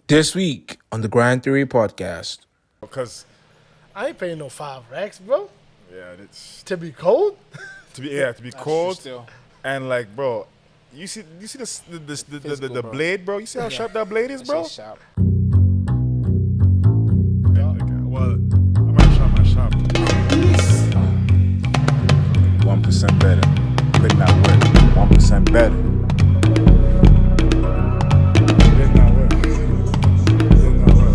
This week on the Grand Theory podcast. Because I ain't paying no 5 racks, bro. yeah, it's To be cold? to be That's cold true still. and like, bro, you see the Physical, the bro. blade, bro. You see how sharp that blade is, That bro? shit's sharp. Well, I'm gonna try my shop. 1% better. Could not work. 1% better. Did not work. Did not work.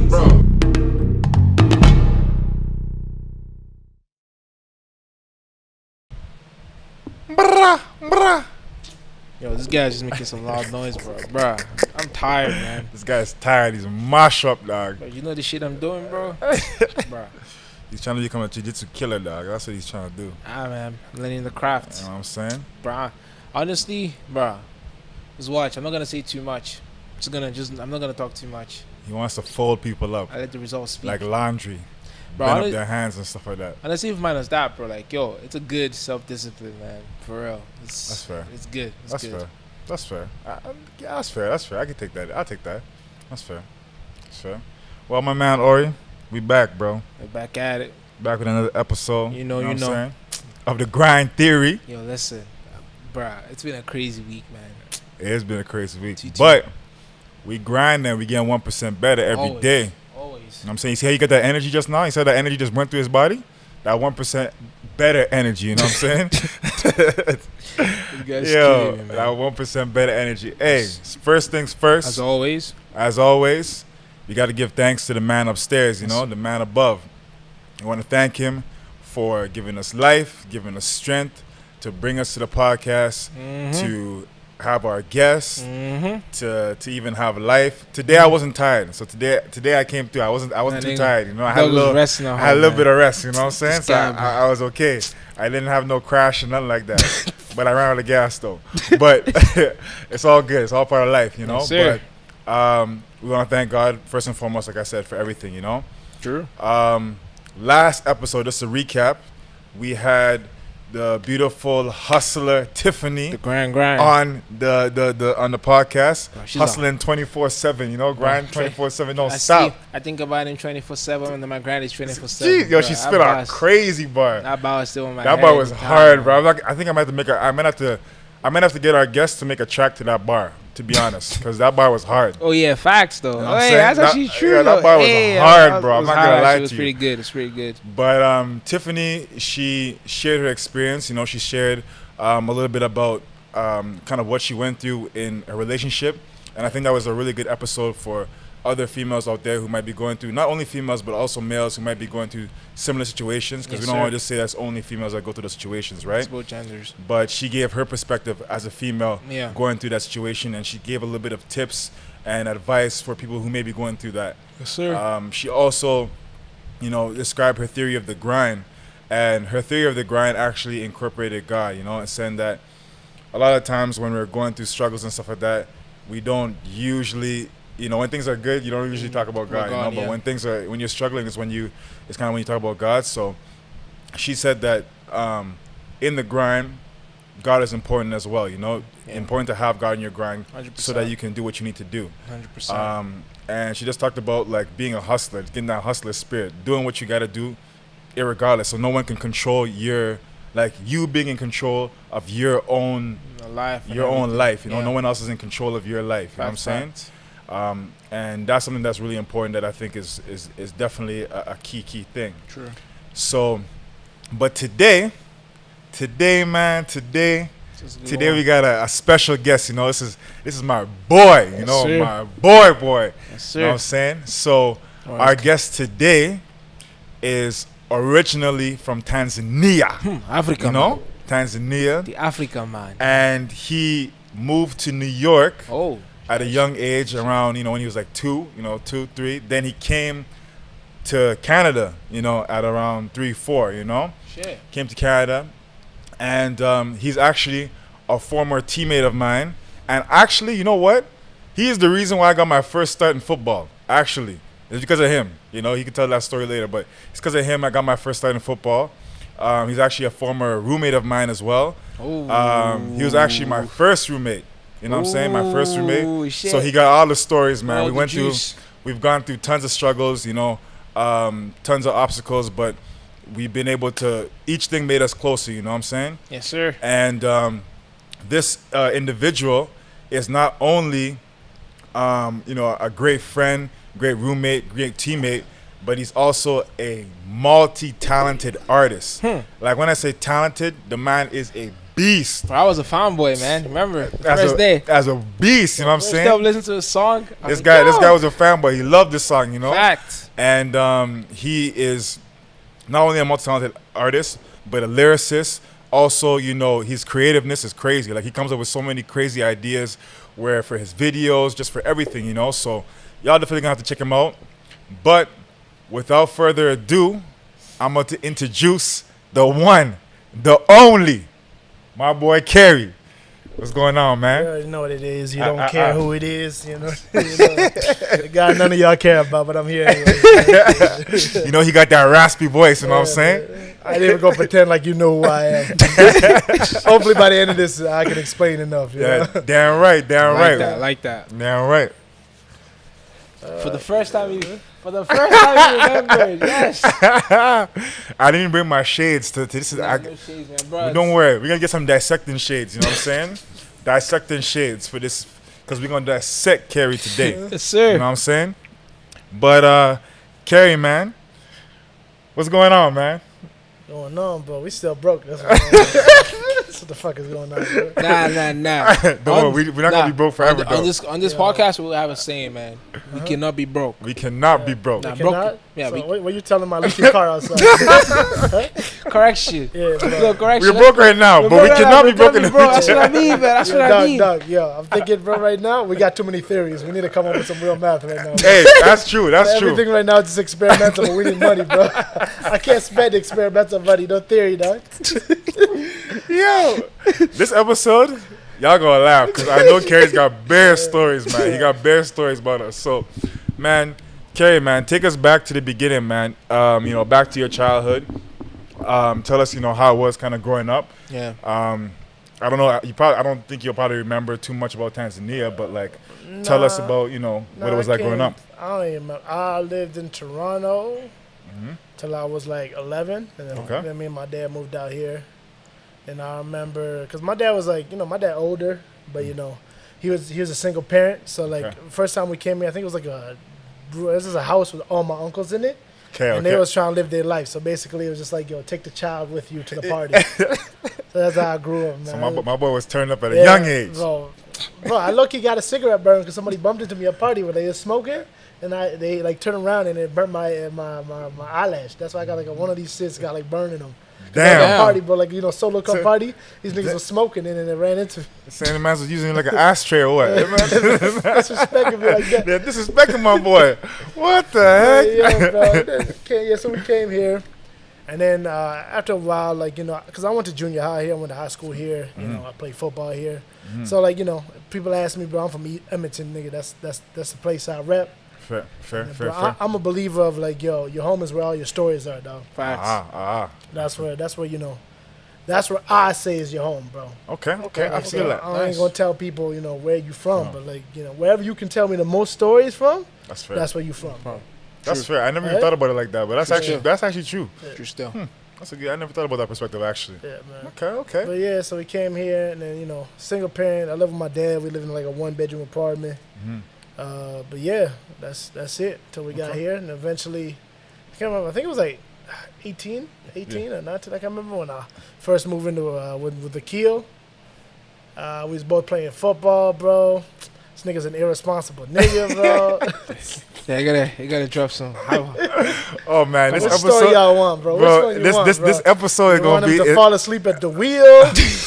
Bro. Brah, brah. Yo, this guy's just making some loud noise, bro. Bruh, I'm tired, man. This guy's tired. He's mash up, dog. Bro, you know the shit I'm doing, bro? Bruh. He's trying to become a jiu-jitsu killer, dog. That's what he's trying to do. Man. I'm learning the craft. You know what I'm saying? Bruh. Honestly, bruh. Just watch. I'm not gonna say too much. I'm not gonna talk too much. He wants to fold people up I let the results speak. like laundry. Bro, Bend up their hands and stuff like that. honestly, if minus that, bro, like, yo, it's a good self-discipline, man. For real. That's fair. It's good. It's That's good. fair. That's fair. Yeah, that's fair. That's fair. I can take that. I'll take that. That's fair. That's fair. Well, my man Ori, we back, bro. We're back at it. Back with another episode. You know, what you I'm know. saying? Of the grind theory. Yo, listen. Bruh, it's been a crazy week, man. It has been a crazy week, TT. but we grind and we getting 1% better every Always. day. You know Always. what I'm saying? You see how you got that energy just now? He said that energy just went through his body. That 1% better energy. You know what I'm saying? You guys Yo, kidding me, that man. 1% better energy. Hey, first things first. As always, You got to give thanks to the man upstairs, you know, the man above. I want to thank him for giving us life, giving us strength to bring us to the podcast, to have our guests, to even have life. Today I wasn't tired, so today I came through. I wasn't too tired, you know. I had a little bit of rest, you know what I'm saying? So I was okay. I didn't have no crash or nothing like that, but I ran out of gas though. But it's all good. It's all part of life, you know. Yes, sir. But we want to thank God first and foremost, like I said, for everything, you know. True. Last episode, just to recap, we had the beautiful hustler Tiffany The grind. on the podcast, Bro, she's hustling 24/7. You know, grind Bro, 24/7. No I stop. I think about him 24/7, and then my grind is 24/7. Gee, yo, she spit out a crazy bar. That bar is still in my That head bar was every time, hard, man. bro. I think I might have to make a. I might have to get our guests to make a track to that bar. To be honest, because that bar was hard. Oh yeah, facts though. You know what Oh I'm yeah, saying? that's That- actually true. yeah, that though. bar was Hey, hard, that bro. I'm was not gonna hard. lie It to was you. pretty good. It's pretty good. But Tiffany, she shared her experience. You know, she shared a little bit about kind of what she went through in a relationship, and I think that was a really good episode for other females out there who might be going through, not only females but also males who might be going through similar situations. Because Yes, we don't sir. want to just say that's only females that go through those situations, right? It's both genders. But she gave her perspective as a female Yeah. going through that situation, and she gave a little bit of tips and advice for people who may be going through that. Yes, sir. She also, you know, described her theory of the grind, and her theory of the grind actually incorporated God, you know, and saying that a lot of times when we're going through struggles and stuff like that, we don't usually, you know, when things are good, you don't usually talk about God, you know, but when you're struggling is it's kind of when you talk about God. So she said that in the grind, God is important as well, you know. Yeah. Important to have God in your grind 100%. so that you can do what you need to do. 100%. And she just talked about like being a hustler, getting that hustler spirit, doing what you got to do, irregardless. So no one can control you being in control of your own Life. and life. You know, Yeah. no one else is in control of your life. You know what I'm saying? And that's something that's really important that I think is definitely a key thing. True. So, but today, man, today we got a special guest. You know, this is my boy. You Yes, know, sir. my boy. Yes, You know what sir. I'm saying? So Alright. our guest today is originally from Tanzania. Africa, You know, man. Tanzania, The Africa man. and he moved to New York Oh, at a young age, around, you know, when he was like 2, 3. Then he came to Canada, you know, at around 3, 4. You know, shit. came to Canada, and he's actually a former teammate of mine. And actually, you know what? He is the reason why I got my first start in football. Actually, it's because of him. You know, he can tell that story later, but it's because of him I got my first start in football. He's actually a former roommate of mine as well. He was actually my first roommate. You know what I'm saying? My first roommate. Shit. So he got all the stories, man. All the juice. We've gone through tons of struggles, you know, tons of obstacles, but we've been able to, each thing made us closer, you know what I'm saying? Yes, sir. And this individual is not only, you know, a great friend, great roommate, great teammate, but he's also a multi-talented artist. Like when I say talented, the man is a beast. Bro, I was a fanboy, man. Remember, As first day. a beast, you know what I'm saying? Still listen to a song. This guy was a fanboy. He loved this song, you know. Fact. And he is not only a multi-talented artist, but a lyricist. Also, you know, his creativeness is crazy. Like he comes up with so many crazy ideas, where for his videos, just for everything, you know. So y'all definitely gonna have to check him out. But without further ado, I'm about to introduce the one, the only, my boy Cari. What's going on, man? You already know what it is. You don't care who it is. You know, the guy none of y'all care about, but I'm here anyway. You know, he got that raspy voice, you know what I'm saying? I ain't even gonna pretend like you know who I am. Hopefully by the end of this, I can explain enough. You know? Damn right, damn right. Like that. Damn right. For the first time you remembered, yes. I didn't even bring my shades to this. No shades, man, bro. Don't worry, we're gonna get some dissecting shades. You know what I'm saying? Dissecting shades for this, because we're gonna dissect Cari today. Yes, sir. You know what I'm saying? But Cari, man, what's going on, man? Going on, bro. We still broke. That's what the fuck is going on, bro. Nah. Don't worry, we're not gonna be broke forever, though. On this podcast, we'll have a saying, man. We cannot be broke. We cannot be broke. Nah, Cannot? broke. Yeah, So what you telling my leave your car outside? correction. Yeah, bro. No, correction. We're broke right now, but we cannot be broke in the Bro, that's future. what I mean, man. That's what I mean. Doug, yo, I'm thinking, bro, right now, we got too many theories. We need to come up with some real math right now. Hey, that's true. That's true. Everything right now is just experimental, but we need money, bro. I can't spend experimental money, no theory, dog. Yo, this episode, y'all gonna laugh because I know Cari's got bare stories, man. He got bare stories about us. So, man, Cari, man, take us back to the beginning, man. You know, back to your childhood. Tell us, you know, how it was kind of growing up. Yeah. I don't know. I don't think you'll probably remember too much about Tanzania, but like, tell us about, you know, what it was like growing up. I don't even remember. I lived in Toronto till I was like 11, and then me and my dad moved out here. And I remember, because my dad was like, you know, my dad older, but you know, he was a single parent. So like, first time we came here, I think it was like this is a house with all my uncles in it. And they was trying to live their life. So basically, it was just like, yo, take the child with you to the party. So that's how I grew up, man. So my boy was turned up at a young age. Bro, I lucky got a cigarette burn because somebody bumped into me at a party where they was smoking. And they like turned around and it burnt my eyelash. That's why I got like one of these shits got like burning them. Damn. Party, bro, like, you know, solo cup party. These niggas were smoking and then they ran into me. Saying the man was using like an ashtray or what? Disrespecting me like that. They're disrespecting my boy. What the heck? Yeah, so we came here. And then after a while, like, you know, because I went to junior high here, I went to high school here. You know, I played football here. So, like, you know, people ask me, bro, I'm from Edmonton, nigga. That's the place I rep. Fair. I'm a believer of, like, yo, your home is where all your stories are, dog. Facts. That's where, you know, that's where I say is your home, bro. Okay. I feel that. I ain't gonna tell people, you know, where you from, but like, you know, wherever you can tell me the most stories from, That's fair. that's where you from, bro. That's fair. I never even thought about it like that, but that's actually true. True still. That's a good. I never thought about that perspective actually. Yeah, man. Okay. But yeah, so we came here, and then, you know, single parent. I live with my dad. We live in like a 1-bedroom apartment. But yeah, that's it till we got here, and eventually, I can't remember. I think it was like 18 or 19. I can't remember when I first moved into with Aquille. We was both playing football, bro. This nigga's an irresponsible nigga, bro. Yeah, you gotta drop some. Oh man, this What episode, story y'all want, bro? bro. Which one you want, bro? This episode is You want gonna him be. to fall asleep at the wheel?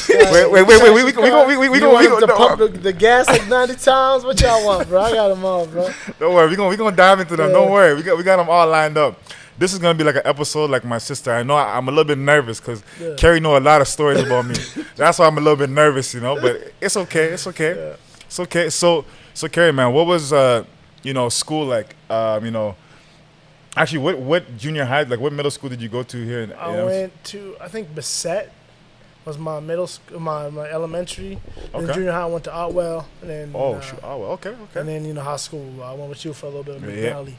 Wait. We You want him to gonna. pump the gas like 90 times? What y'all want, bro? I got them all, bro. Don't worry, we gonna dive into them. Yeah. Don't worry, we got them all lined up. This is gonna be like an episode like my sister. I know I'm a little bit nervous because Cari know a lot of stories about me. That's why I'm a little bit nervous, you know. But it's okay. Yeah. So okay, so Cari, man, what was school like? Actually, what junior high, like what middle school did you go to here? I went to, I think Bassett was my middle school, my elementary. Okay. Then junior high I went to Otwell, and then Okay. and then high school I went with you for a little bit of Yeah. McNally.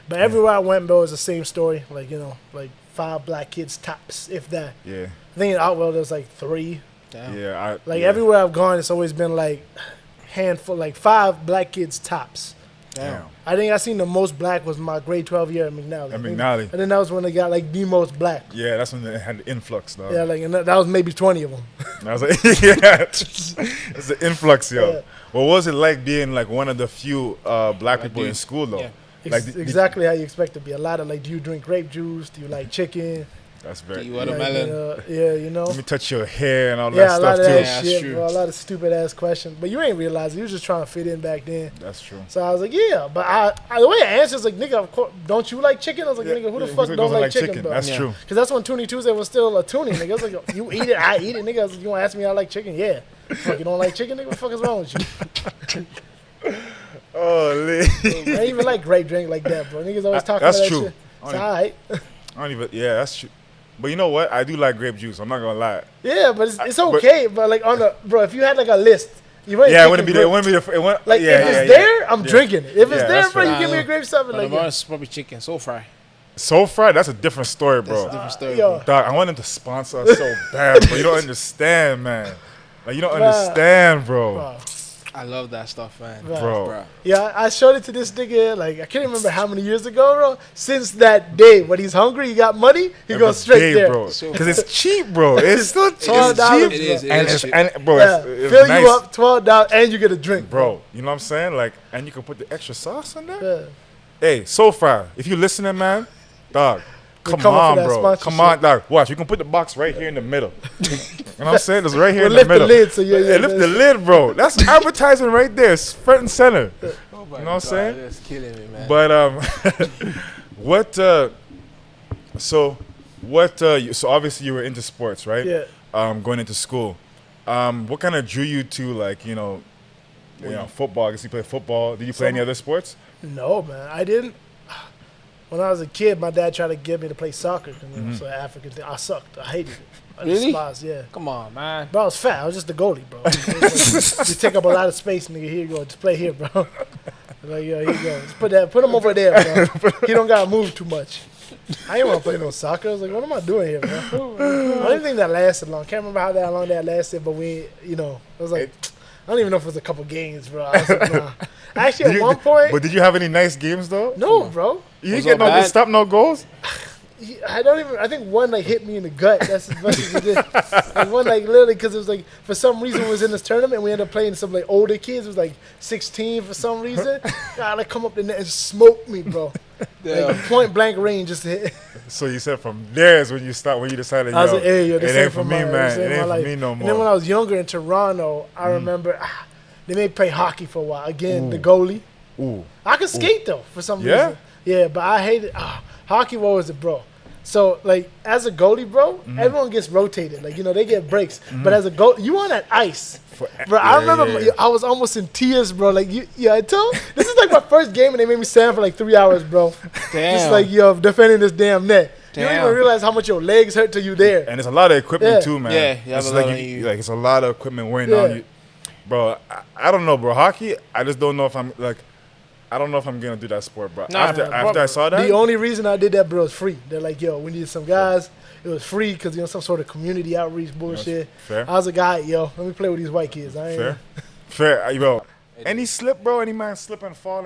But everywhere I went, bro, it was the same story. Like like 5 black kids tops, if that. Yeah. I think in Otwell there's like 3. Damn. Yeah. Everywhere I've gone, it's always been like handful, like 5 black kids tops. Damn. I think I seen the most black was my grade 12 year at McNally. At McNally. And then that was when they got like the most black. Yeah, that's when they had the influx, though. Yeah, like and that was maybe 20 of them. I was like, yeah, it's the influx, yo. Yeah. What was it like being like one of the few black people in dudes. school, though? Yeah. Like Exactly how you expect to be. A lot of like, do you drink grape juice? Do you like chicken? That's Do very. you Like, watermelon? Let me touch your hair and all Yeah, that a lot stuff of too. that Yeah, that's shit, true. bro. A lot of stupid ass questions. But you ain't realize it. You was just trying to fit in back then. That's true. So I was like, yeah. But I the way I answered is like, nigga, of course, don't you like chicken? I was like, Yeah, nigga, who the yeah, fuck who don't doesn't like chicken, bro? That's Yeah. true. Because that's when Toonie Tuesday was still a Toonie, nigga. I was like, you eat it, I eat it, nigga. I was like, you want to ask me I like chicken? Yeah. Fuck, you don't like chicken, nigga? What the fuck is wrong with you? Oh, I ain't even like grape drink like that, bro. Niggas always talking That's about that true. shit. It's alright. I don't even. Yeah, that's true. But you know what? I do like grape juice. I'm not gonna lie. Yeah, but it's okay. But like on the bro, if you had like a list, you ain't Yeah, it picking wouldn't be grape. there. It wouldn't be there. It wouldn't, Like yeah, if it's yeah, there, I'm drinking it. If it's Yeah, there, that's bro, fair. you give me a grape something But like the that. bars probably chicken, soul fry. So fried. That's a different story, That's bro. a different story. Yo. bro. Dog, I want them to sponsor us so bad, bro. You don't understand, man. Like you don't understand, bro. Bro. I love that stuff, man. Bro. Bro. Yeah, I showed it to this nigga, like, I can't remember how many years ago, bro. Since that day, when he's hungry, he got money, he goes straight Every day, there. bro. So- Because it's cheap, bro. It's still cheap. $12, It's cheap. It is. It And is it's, cheap. and, bro, Yeah, it's fill nice. you up, $12, and you get a drink. Bro, you know what I'm saying? Like, and you can put the extra sauce on there. Yeah. Hey, so far, if you listening, man, dog, come coming for on, that bro. sponsorship. Come on, dog. Watch, you can put the box right here in the middle. You know what I'm saying? It's right here We'll in the lift the middle. lid so Hey, lift the lid, bro. That's advertising right there. It's front and center. Oh my You know what I'm saying? That's killing me, man. But so obviously you were into sports, right? Yeah. Going into school. What kind of drew you to football? I guess you play football. Did you play any other sports? No, man, I didn't. When I was a kid, my dad tried to get me to play soccer. So African thing. I sucked. I hated it. I Really? despised, yeah. Come on, man. Bro, I was fat. I was just the goalie, bro. You take up a lot of space, nigga. Here you go. Just play here, bro. Like, yo, here you go. Just put him over there, bro. He don't gotta move too much. I didn't want to play no soccer. I was like, what am I doing here, bro? I didn't think that lasted long. Can't remember how long that lasted, but it was like, I don't even know if it was a couple games, bro. I was like, nah. Actually, at one point, But did you have any nice games though? no, bro. You Was didn't get all no bad? stop no goals. I think one hit me in the gut. That's as much as it did. Like one literally because it was like for some reason it was in this tournament and we ended up playing some older kids. It was 16 for some reason. God, come up the net and smoke me, bro. Like point blank range just hit. So you said from there is when you decided, I was like, hey, yo, this it ain't ain't for for me, my- man. this It ain't ain't my for life. me no And then when more. I was younger in Toronto, I remember they made me play hockey for a while. Again, the goalie. Ooh. I could skate though for some Yeah? reason. Yeah, but I hated hockey. What was it, bro? So as a goalie, bro, everyone gets rotated. They get breaks. But as a goalie, you on that ice, bro. I remember I was almost in tears, bro. I told this is my first game, and they made me stand for 3 hours, bro. Damn. Just defending this damn net. You don't Damn. even realize how much your legs hurt till you there. And it's a lot of equipment Yeah. too, man. Yeah, you have it's a lot like on you. it's a lot of equipment wearing Yeah. on you, bro. I don't know, bro. Hockey, I just don't know if I'm I don't know if I'm gonna do that sport, bro. Nah, after I saw that, The only reason I did that, bro, is free. They're like, yo, we need some guys. It was free because some sort of community outreach bullshit. fair. I was like, all right, yo, let me play with these white kids. I ain't fair, bro. Any slip, bro? Any man slip and fall?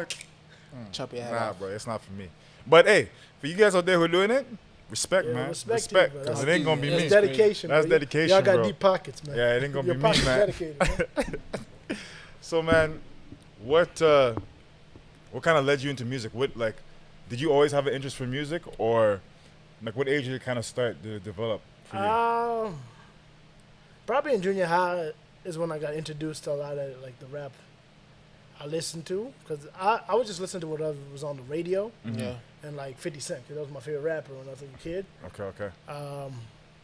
Chop your head Nah, off. bro, it's not for me. But hey, for you guys out there who are doing it, respect, Yeah, man. respect to you, bro. Because it ain't gonna be That's me. dedication. That's bro. dedication, Y'all got bro. deep pockets, man. Yeah, it ain't gonna Your be me, pockets man. dedicated. Man. So, man, what kind of led you into music? Did you always have an interest for music, or what age did it kind of start to develop for you? Probably in junior high is when I got introduced to a lot of the rap I listened to, because I would just listen to whatever was on the radio Yeah. and 50 Cent, because that was my favorite rapper when I was a kid. Okay.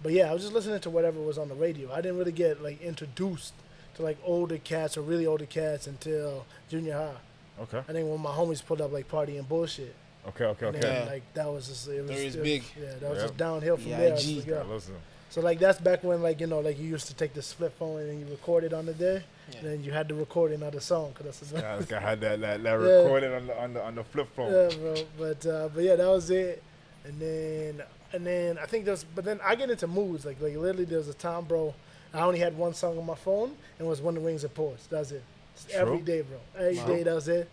But yeah, I was just listening to whatever was on the radio. I didn't really get introduced to like older cats or really older cats until junior high. Okay. I think when my homies pulled up like party and bullshit. Okay. And then, Yeah. like that was just it was big. Yeah, that was Yep. just downhill from Yeah, there. I IG. was like, I yo. listen. So like that's back when like like you used to take this flip phone and you record it on the day, and then you had to record another song because that's Yeah, this guy had that recorded on the flip phone. yeah, bro. But yeah, that was it. And then I think there's but then I get into moods like literally there was a time, bro. I only had one song on my phone and it was When the Wings Are Poised. That's it. Just every True. day, bro. Every Wow. day that was it.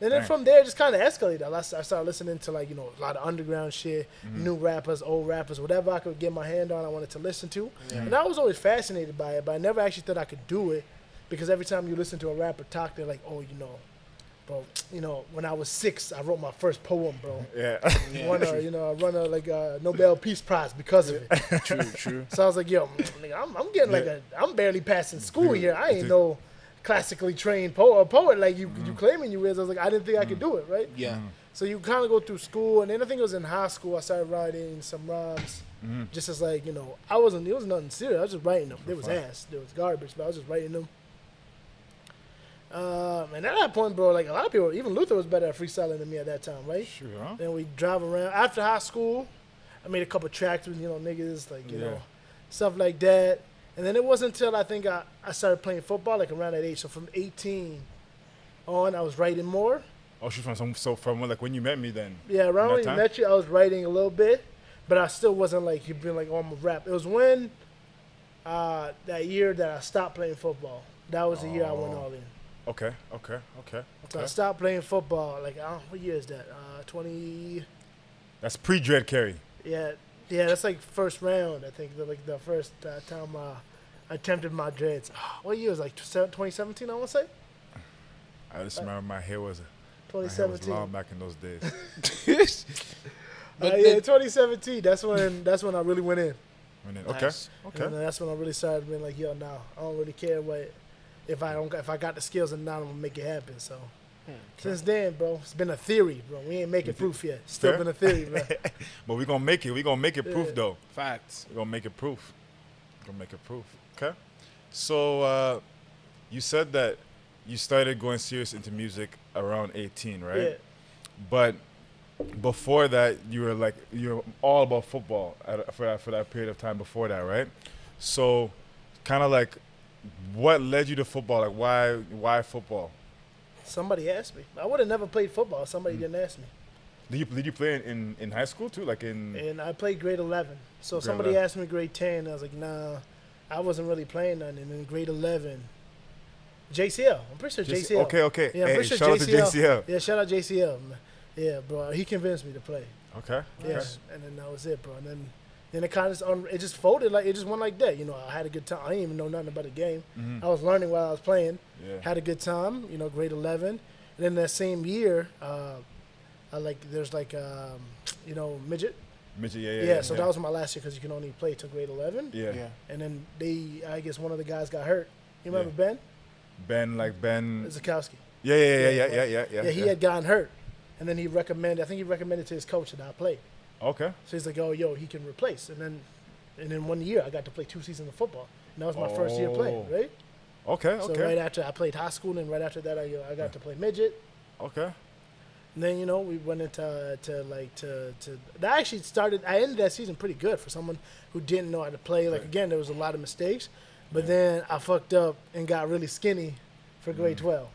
And then Dang. from there, it just kind of escalated. I started listening to like a lot of underground shit, new rappers, old rappers, whatever I could get my hand on. I wanted to listen to, and I was always fascinated by it. But I never actually thought I could do it because every time you listen to a rapper talk, they're like, "Oh, bro, when I was 6, I wrote my first poem, bro. Yeah. I won a like a Nobel Peace Prize because of it." True. So I was like, "Yo, nigga, I'm getting I'm barely passing school here. I ain't no classically trained poet like you claiming you is." I was like, I didn't think I could do it, right? Yeah. So you kind of go through school, and then I think it was in high school I started writing some rhymes, just as like it was nothing serious. I was just writing them. There was ass, there was garbage, but I was just writing them. And at that point, bro, like a lot of people, even Luther was better at freestyling than me at that time, right? Sure. Huh? Then we drive around. After high school, I made a couple tracks with niggas, like stuff like that. And then it wasn't until I think I started playing football, like around that age. So from 18 on, I was writing more. Oh, she's from like when you met me then. Yeah, around that when you time? met you, I was writing a little bit, but I still wasn't like you've been like, oh, I'm a rap. It was when that year that I stopped playing football. That was the year I went all in. Okay. So I stopped playing football. Like, what year is that? 20. That's pre-Dread Cari. Yeah, that's like first round. I think the first time I attempted my dreads. What year was it, like 2017? I want to say. I just remember my hair was 2017. long back in those days. But Yeah, 2017. That's when I really went in. Okay. Nice. Okay. And that's when I really started being like, yo, nah, I don't really care if I got the skills and now I'm gonna make it happen. So since then, bro, it's been a theory, bro. We ain't making proof yet. Still Fair. been a theory, bro. But we're gonna make it. We're gonna make it proof though. Facts. We're gonna make it proof. Okay. So you said that you started going serious into music around 18, right? Yeah. But before that, you were all about football for that period of time before that, right? So, kind of like, what led you to football? Like, why football? Somebody asked me. I would have never played football. Somebody didn't ask me. Did you play in high school too? Like in And I played grade 11. So Grade somebody 11. asked me grade 10. I was like, nah, I wasn't really playing nothing. And in grade 11, JCL. I'm pretty sure JCL. Okay. Yeah, I'm Hey, pretty sure shout out to JCL. Yeah, shout out JCL. Yeah, bro. He convinced me to play. Okay. Yeah, and then that was it, bro. And then it kind of it just folded, like it just went like that. I had a good time. I didn't even know nothing about the game. I was learning while I was playing. Yeah. Had a good time. Grade 11. And then that same year, there's midget. Midget, Yeah, so that was my last year because you can only play till grade 11. Yeah. And then I guess one of the guys got hurt. You remember Ben? Ben. Zakowski. Yeah. Yeah, he had gotten hurt. And then he recommended to his coach that I play. Okay. So he's like, oh, yo, he can replace. And then 1 year, I got to play 2 seasons of football. And that was my first year playing, right? Okay. So right after I played high school, and then right after that, I got to play midget. Okay. And then, we went into that actually started, I ended that season pretty good for someone who didn't know how to play. Like, again, there was a lot of mistakes. But then I fucked up and got really skinny for grade 12.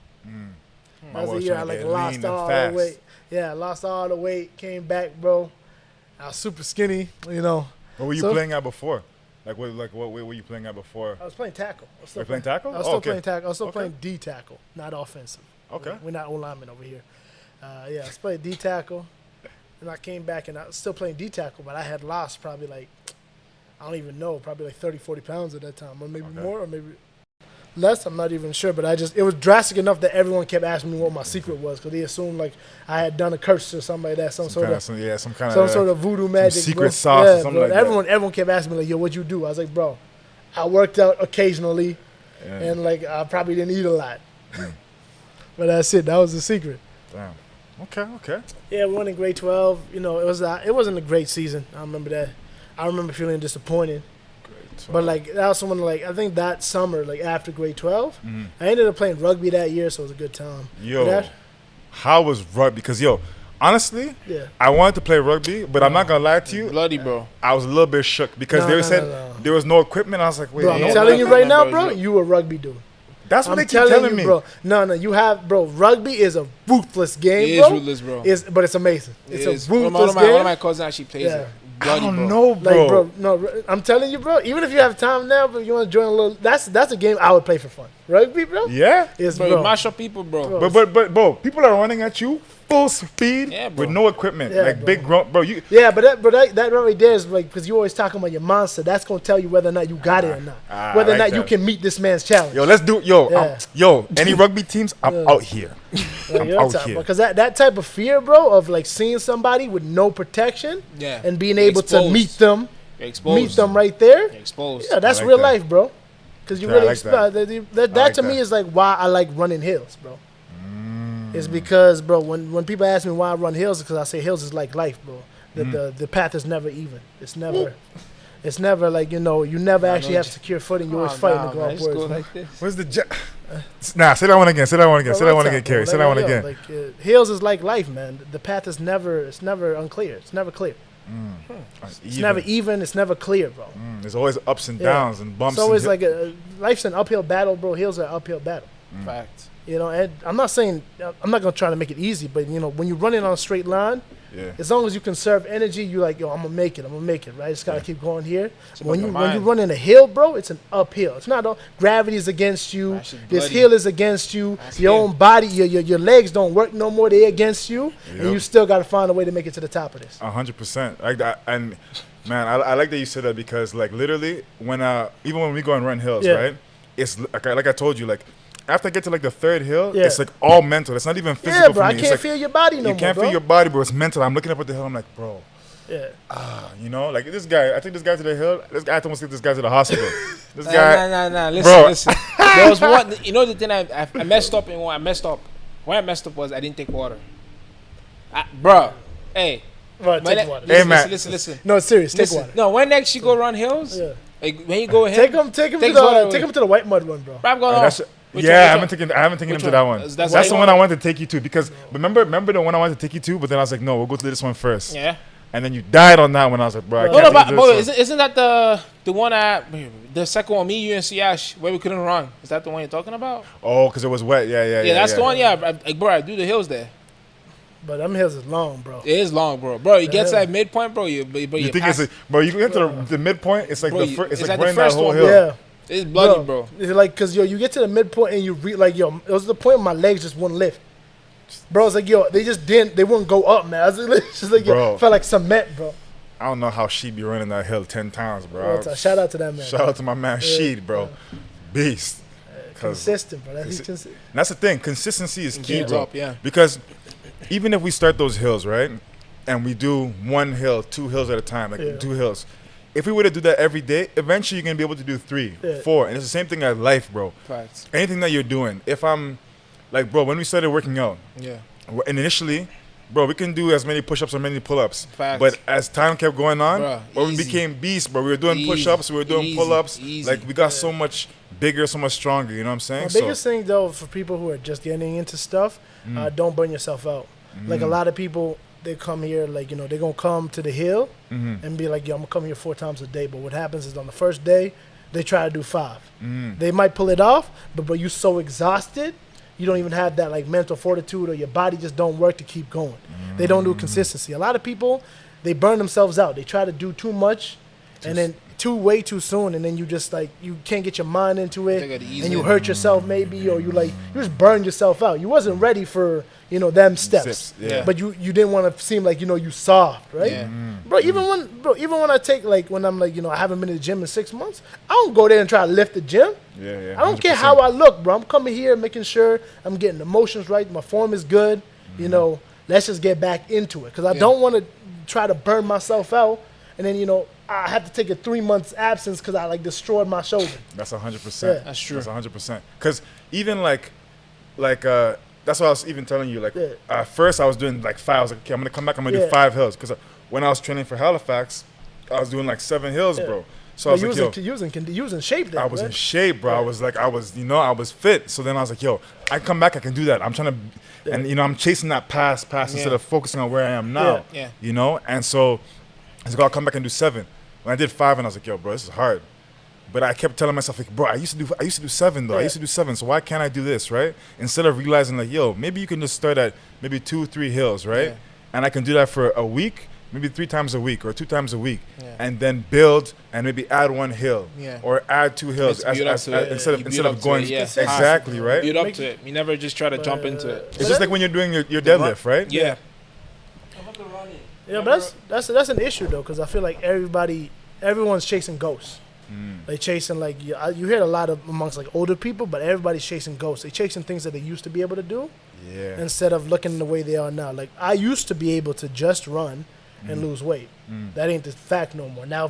That was the year I lost all the weight. Yeah, I lost all the weight, came back, bro. I was super skinny, What were you playing at before? What were you playing at before? I was playing tackle. Were you playing tackle? I was still okay. playing tackle. I was still playing D tackle, not offensive. Okay. We're not O-linemen over here. I was playing D tackle, and I came back and I was still playing D tackle, but I had lost probably I don't even know, probably 30, 40 pounds at that time, or maybe more, or maybe less. I'm not even sure, but it was drastic enough that everyone kept asking me what my secret was because they assumed I had done a curse or something like that, some sort of voodoo magic, secret sauce or something bro. like that. Everyone kept asking me yo, what'd you do? I was like, bro, I worked out occasionally, and I probably didn't eat a lot, but that's it. That was the secret. Damn. Okay. Yeah, we won in grade 12. It wasn't a great season. I remember that. I remember feeling disappointed. But like that was someone like I think that summer, like after grade 12, I ended up playing rugby that year, so it was a good time. Yo, how was rugby? Because honestly, I wanted to play rugby, but I'm not gonna lie to you, bloody bro. I was a little bit shook because they said there was no equipment. I was like, wait, bro, I'm telling you right now, bro, you a rugby dude. That's what they keep telling me, bro. No, you have, bro. Rugby is a ruthless game, bro. It is ruthless, bro. But it's amazing. It's a ruthless game. One of my cousins actually plays it. Bloody, I don't know, bro. Like, bro, no, I'm telling you, bro. Even if you have time now, but you want to join a little, that's a game I would play for fun. Rugby, bro. Yeah, bro. You mash up people, bro. But bro, people are running at you full speed with no equipment, big grunt, bro. Yeah, but that right there is like because you always talking about your monster. That's gonna tell you whether or not you got it or not, whether or not you can meet this man's challenge. Yo, let's do any rugby teams? I'm out here. I'm out here because that type of fear, bro, of like seeing somebody with no protection, and being able to meet them right there. Exposed. Yeah, that's real life, bro. Because you really that to me is like why I like running hills, bro. It's because, bro, when people ask me why I run hills, because I say hills is like life, bro. The path is never even. It's never like, you never actually have secure footing. You always fighting to go upwards. Like this. Where's the Nah, say that one again. Say that one again, Cari. Say that one again. Like, hills is like life, man. The path is never unclear. It's never clear. It's never even. It's never clear, bro. There's always ups and downs and bumps. It's always like life's an uphill battle, bro. Hills are an uphill battle. Fact. And I'm not saying I'm not gonna try to make it easy, but when you're running on a straight line, as long as you conserve energy, you're like, I'm gonna make it, right? Just gotta keep going here. When you running a hill, bro, it's an uphill. It's not gravity is against you. This hill is against you. Your own body, your legs don't work no more. They're against you, and you still gotta find a way to make it to the top of this. 100%. Like that, and man, I like that you said that because like literally even when we go and run hills, right? It's like I told you, like. After I get to like the third hill, it's like all mental. It's not even physical bro, for me. I can't feel your body no more, You can't feel your body, bro. It's mental. I'm looking up at the hill. I'm like, bro. Yeah. Like this guy. I take this guy to the hill. I almost take this guy to the hospital. This guy. Nah. Listen. There was one. The thing I messed up and when I messed up was I didn't take water. Bro, hey. Bro, take water. Listen. No, it's serious. Take water. No, when next you go run hills, like when you go ahead, take him to the white mud one, bro. I'm going off. I haven't taken him to that one. That's the one I wanted to take you to because remember the one I wanted to take you to, but then I was like, no, we'll go to this one first. Yeah. And then you died on that one. I was like, bro, I can't take this. Isn't that the one the second one, me, you, and Siash, where we couldn't run? Is that the one you're talking about? Oh, because it was wet. Yeah. That's the one. Yeah, bro, I do the hills there. But them hills is long, bro. It is long, bro. Bro, you get to that midpoint, bro. You think it's bro? You get to the midpoint. It's like it's like running that whole one. hill. Yeah. It's bloody, bro. It's like, because, you get to the midpoint and you it was the point where my legs just wouldn't lift. Bro, it's like, they wouldn't go up, man. It's just like, it felt like cement, bro. I don't know how she be running that hill 10 times, bro. Shout out to that man. Shout out to my man, Sheed, bro. Beast. Consistent, bro. That's the thing. Consistency is key, bro. Yeah. Because even if we start those hills, right, and we do 1 hill, 2 hills at a time, like 2 hills, if we were to do that every day, eventually you're going to be able to do 3, 4. And it's the same thing as life, bro. Facts. Anything that you're doing. If I'm, like, bro, when we started working out, and initially, bro, we can do as many push-ups or many pull-ups. Facts. But as time kept going on, we became beasts, bro. We were doing push-ups, we were doing pull-ups. Like, we got so much bigger, so much stronger, you know what I'm saying? The biggest thing, though, for people who are just getting into stuff, don't burn yourself out. Like, a lot of people, they come here, like, they're going to come to the hill and be like, I'm going to come here 4 times a day. But what happens is on the first day, they try to do 5. They might pull it off, but you're so exhausted, you don't even have that, like, mental fortitude, or your body just don't work to keep going. They don't do consistency. A lot of people, they burn themselves out. They try to do too much and then way too soon, and then you just, like, you can't get your mind into it, and you hurt yourself maybe, or you just burn yourself out. You wasn't ready for them steps. But you didn't want to seem like you soft, right? Bro, even when I take, like, when I'm like, I haven't been to the gym in 6 months, I don't go there and try to lift the gym. I don't care how I look, bro. I'm coming here making sure I'm getting the motions right, my form is good. Let's just get back into it, because I don't want to try to burn myself out, and then I have to take a 3 months absence because I, like, destroyed my shoulder. That's 100%. That's true. That's 100%. Because even like that's what I was even telling you. Like, at first I was doing like 5. I was like, okay, I'm gonna come back. I'm gonna do 5 hills. Because when I was training for Halifax, I was doing like 7 hills, bro. So I was like, yo, you was in shape then. I was right? in shape, bro. Yeah. I was fit. So then I was like, yo, I come back, I can do that. I'm trying to, and I'm chasing that pass instead of focusing on where I am now. Yeah. And so I was like, I'll come back and do 7. When I did 5, and I was like, yo, bro, this is hard. But I kept telling myself, like, bro, I used to do 7 though. I used to do 7. So why can't I do this, right? Instead of realizing, like, yo, maybe you can just start at maybe 2-3 hills, right? Yeah. And I can do that for a week. Maybe 3 times a week or 2 times a week, Yeah. and then build and maybe add 1 hill or add 2 hills instead of going exactly right. Build up to it. You never just try to jump into it. It's just like when you're doing your deadlift, right? Yeah. Yeah, but that's an issue though, because I feel like everyone's chasing ghosts. They chasing like you hear a lot of amongst like older people, but everybody's chasing ghosts. They chasing things that they used to be able to do, instead of looking the way they are now. Like I used to be able to just run and lose weight. That ain't the fact no more. Now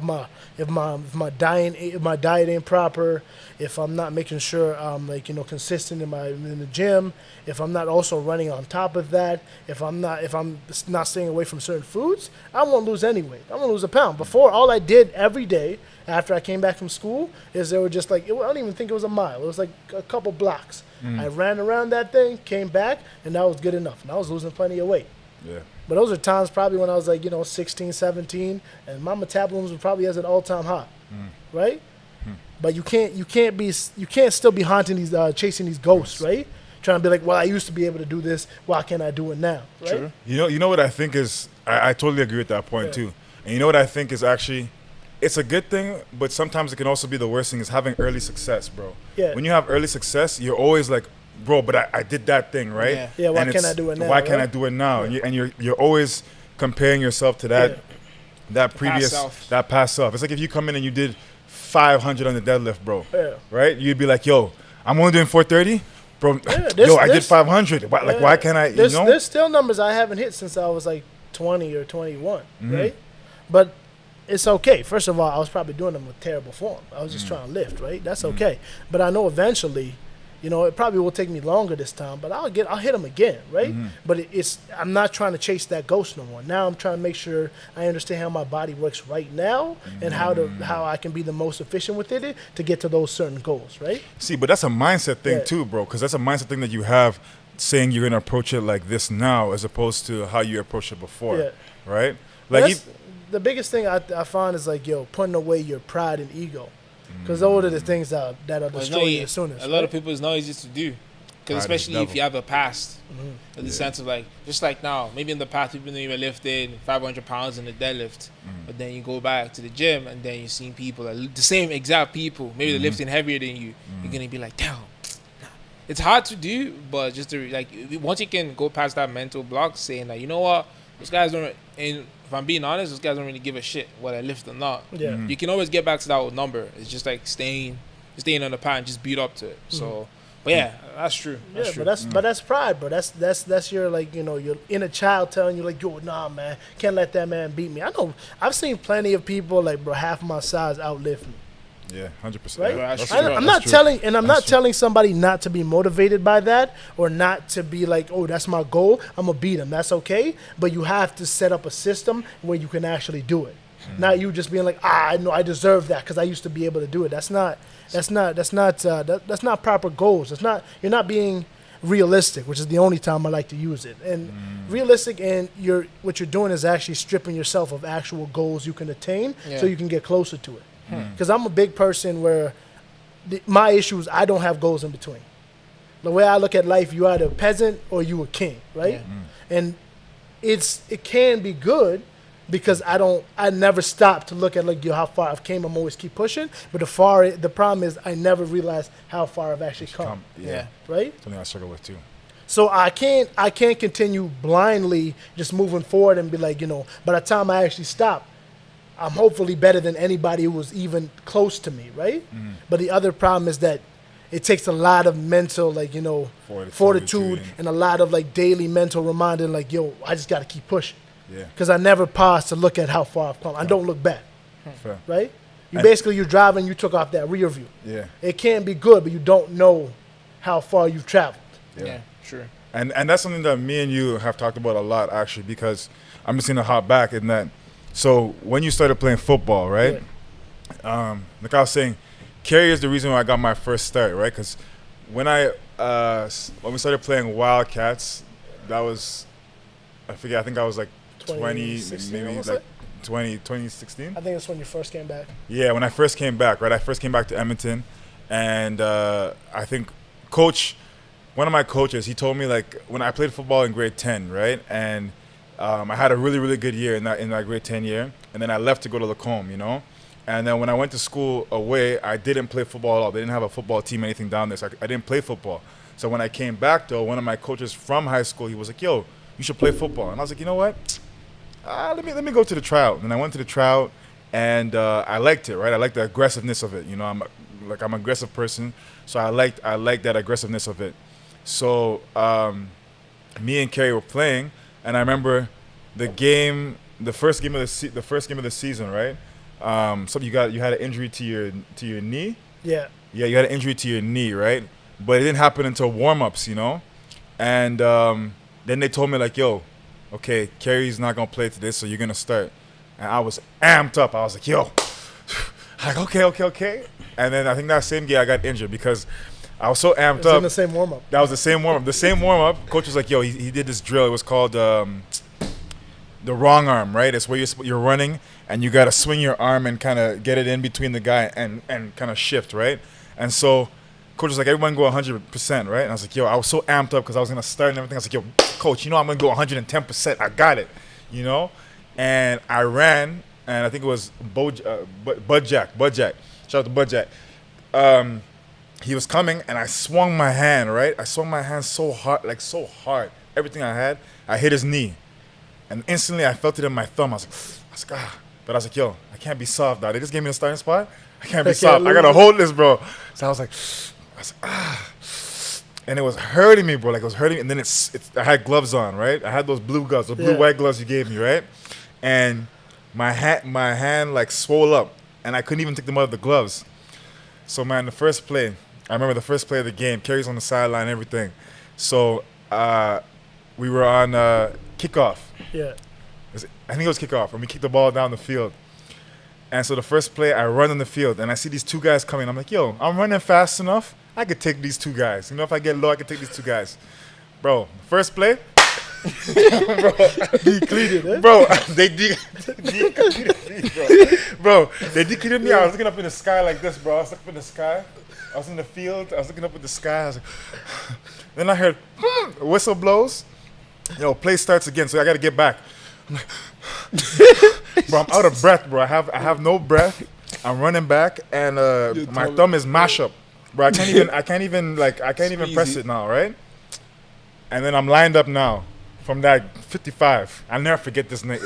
if my diet ain't proper, if I'm not making sure I'm like consistent in the gym, if I'm not also running on top of that, if I'm not staying away from certain foods, I won't lose any weight. I won't lose a pound. Before, all I did every day after I came back from school is they were just like, I don't even think it was a mile. It was like a couple blocks. I ran around that thing, came back, and that was good enough. And I was losing plenty of weight. Yeah. But those are times probably when I was like, 16, 17, and my metabolism was probably at an all-time high, right? But you can't still be haunting these, chasing these ghosts, right? Trying to be like, well, I used to be able to do this. Why can't I do it now? Right? True. You know what I think is, I totally agree with that point too. And you know what I think is actually, it's a good thing, but sometimes it can also be the worst thing is having early success, bro. Yeah. When you have early success, you're always like, bro, but I did that thing, right? Yeah, why can't I do it now? Why can't I do it now? Yeah. And you're always comparing yourself to that previous, that past self. It's like if you come in and you did 500 on the deadlift, bro, right? You'd be like, yo, I'm only doing 430, bro. I did 500. Why can't I? There's still numbers I haven't hit since I was like 20 or 21, right? But it's okay. First of all, I was probably doing them with terrible form. I was just trying to lift, right? That's okay. But I know eventually, it probably will take me longer this time, but I'll hit them again, right? But I'm not trying to chase that ghost no more. Now I'm trying to make sure I understand how my body works right now and how I can be the most efficient with it to get to those certain goals, right? See, but that's a mindset thing too, bro, because that's a mindset thing that you have saying you're going to approach it like this now as opposed to how you approached it before, right? Like the biggest thing I find is like, putting away your pride and ego. Because those are the things that are destroying you as soon as. A lot of people is not easy to do. Because especially if you have a past. In the sense of like, just like now, maybe in the past, people know you were lifting 500 pounds in the deadlift. But then you go back to the gym and then you see people, the same exact people, maybe they're lifting heavier than you. You're going to be like, damn. It's hard to do, but just to, like, once you can go past that mental block saying like, you know what, those guys don't, and if I'm being honest, those guys don't really give a shit whether I lift or not. Yeah. You can always get back to that old number. It's just like staying on the pan, just beat up to it. So, but yeah, that's true. That's true. But that's pride, bro. That's your like your inner child telling you like, yo, nah, man, can't let that man beat me. I know I've seen plenty of people like, bro, half my size outlift me. Yeah, 100%. Right? Yeah, I'm not telling somebody not to be motivated by that or not to be like, oh, that's my goal, I'm gonna beat him. That's okay, but you have to set up a system where you can actually do it. Not you just being like, I know I deserve that because I used to be able to do it. That's not proper goals. You're not being realistic, which is the only time I like to use it. And realistic, and what you're doing is actually stripping yourself of actual goals you can attain, so you can get closer to it. Because I'm a big person where my issue is I don't have goals in between. The way I look at life, you either a peasant or you a king, right? And it can be good because I never stop to look at like how far I've came. I'm always keep pushing, but the problem is I never realize how far I've actually come. Right? Something I struggle with too. So I can't continue blindly just moving forward and be like, by the time I actually stop, I'm hopefully better than anybody who was even close to me, right? But the other problem is that it takes a lot of mental, like, fortitude and a lot of like daily mental reminder, like, yo, I just got to keep pushing. Because I never pause to look at how far I've come. I don't look back, right? You're driving, you took off that rear view. It can be good, but you don't know how far you've traveled. Yeah, sure. And that's something that me and you have talked about a lot, actually, because I'm just going to hop back in that. So when you started playing football, right? like I was saying, Cari is the reason why I got my first start, right? Because when when we started playing Wildcats, that was, I forget, I think I was like 20, maybe like 2016. I think it's when you first came back. Yeah, when I first came back, right? I first came back to Edmonton, and I think one of my coaches, he told me, like, when I played football in grade 10, right? And I had a really, really good year in that grade 10 year, and then I left to go to Lacombe, you know? And then when I went to school away, I didn't play football at all. They didn't have a football team, anything down there, so I didn't play football. So when I came back, though, one of my coaches from high school, he was like, yo, you should play football. And I was like, you know what? Let me go to the tryout. And I went to the tryout, and I liked it, right? I liked the aggressiveness of it. You know, I'm an aggressive person, so I liked that aggressiveness of it. So me and Cari were playing, and I remember the first game of the season, right? So you had an injury to your knee. Yeah. Yeah, you had an injury to your knee, right? But it didn't happen until warm-ups, you know? And then they told me, like, yo, okay, Cari's not going to play today, so you're going to start. And I was amped up. I was like, yo. Like, okay. And then I think that same game I got injured because I was so amped up. In the same warm-up. That was the same warm-up. The same warm-up, coach was like, yo, he did this drill. It was called the wrong arm, right? It's where you're running, and you got to swing your arm and kind of get it in between the guy and kind of shift, right? And so coach was like, everyone go 100%, right? And I was like, yo, I was so amped up because I was going to start and everything. I was like, yo, coach, you know I'm going to go 110%. I got it, you know? And I ran, and I think it was Bud Jack. Shout out to Bud Jack. He was coming, and I swung my hand, right? I swung my hand so hard. Everything I had, I hit his knee. And instantly, I felt it in my thumb. I was like, ah. But I was like, yo, I can't be soft, dog. They just gave me the starting spot. I can't be soft. I got to hold this, bro. So I was like, ah. And it was hurting me, bro. Like, it was hurting me. And then I had gloves on, right? I had those blue gloves, the blue-white gloves you gave me, right? And my hand, like, swole up. And I couldn't even take them out of the gloves. So, man, I remember the first play of the game. Cari's on the sideline and everything. So we were on kickoff. Yeah. I think it was kickoff, and we kicked the ball down the field. And so the first play, I run on the field, and I see these two guys coming. I'm like, yo, I'm running fast enough. I could take these two guys. You know, if I get low, I could take these two guys. Bro, first play. Bro, Decleated, eh? Bro, they decleated me, bro. Bro, they decleated me. I was looking up in the sky like this, bro. I was looking up in the sky. I was in the field. I was looking up at the sky. I was like, then I heard whistle blows. Yo, play starts again, so I got to get back. I'm like, bro, I'm out of breath, bro. I have no breath. I'm running back, and my thumb is mash up, bro. I can't even press it now, right? And then I'm lined up now from that 55. I'll never forget this name,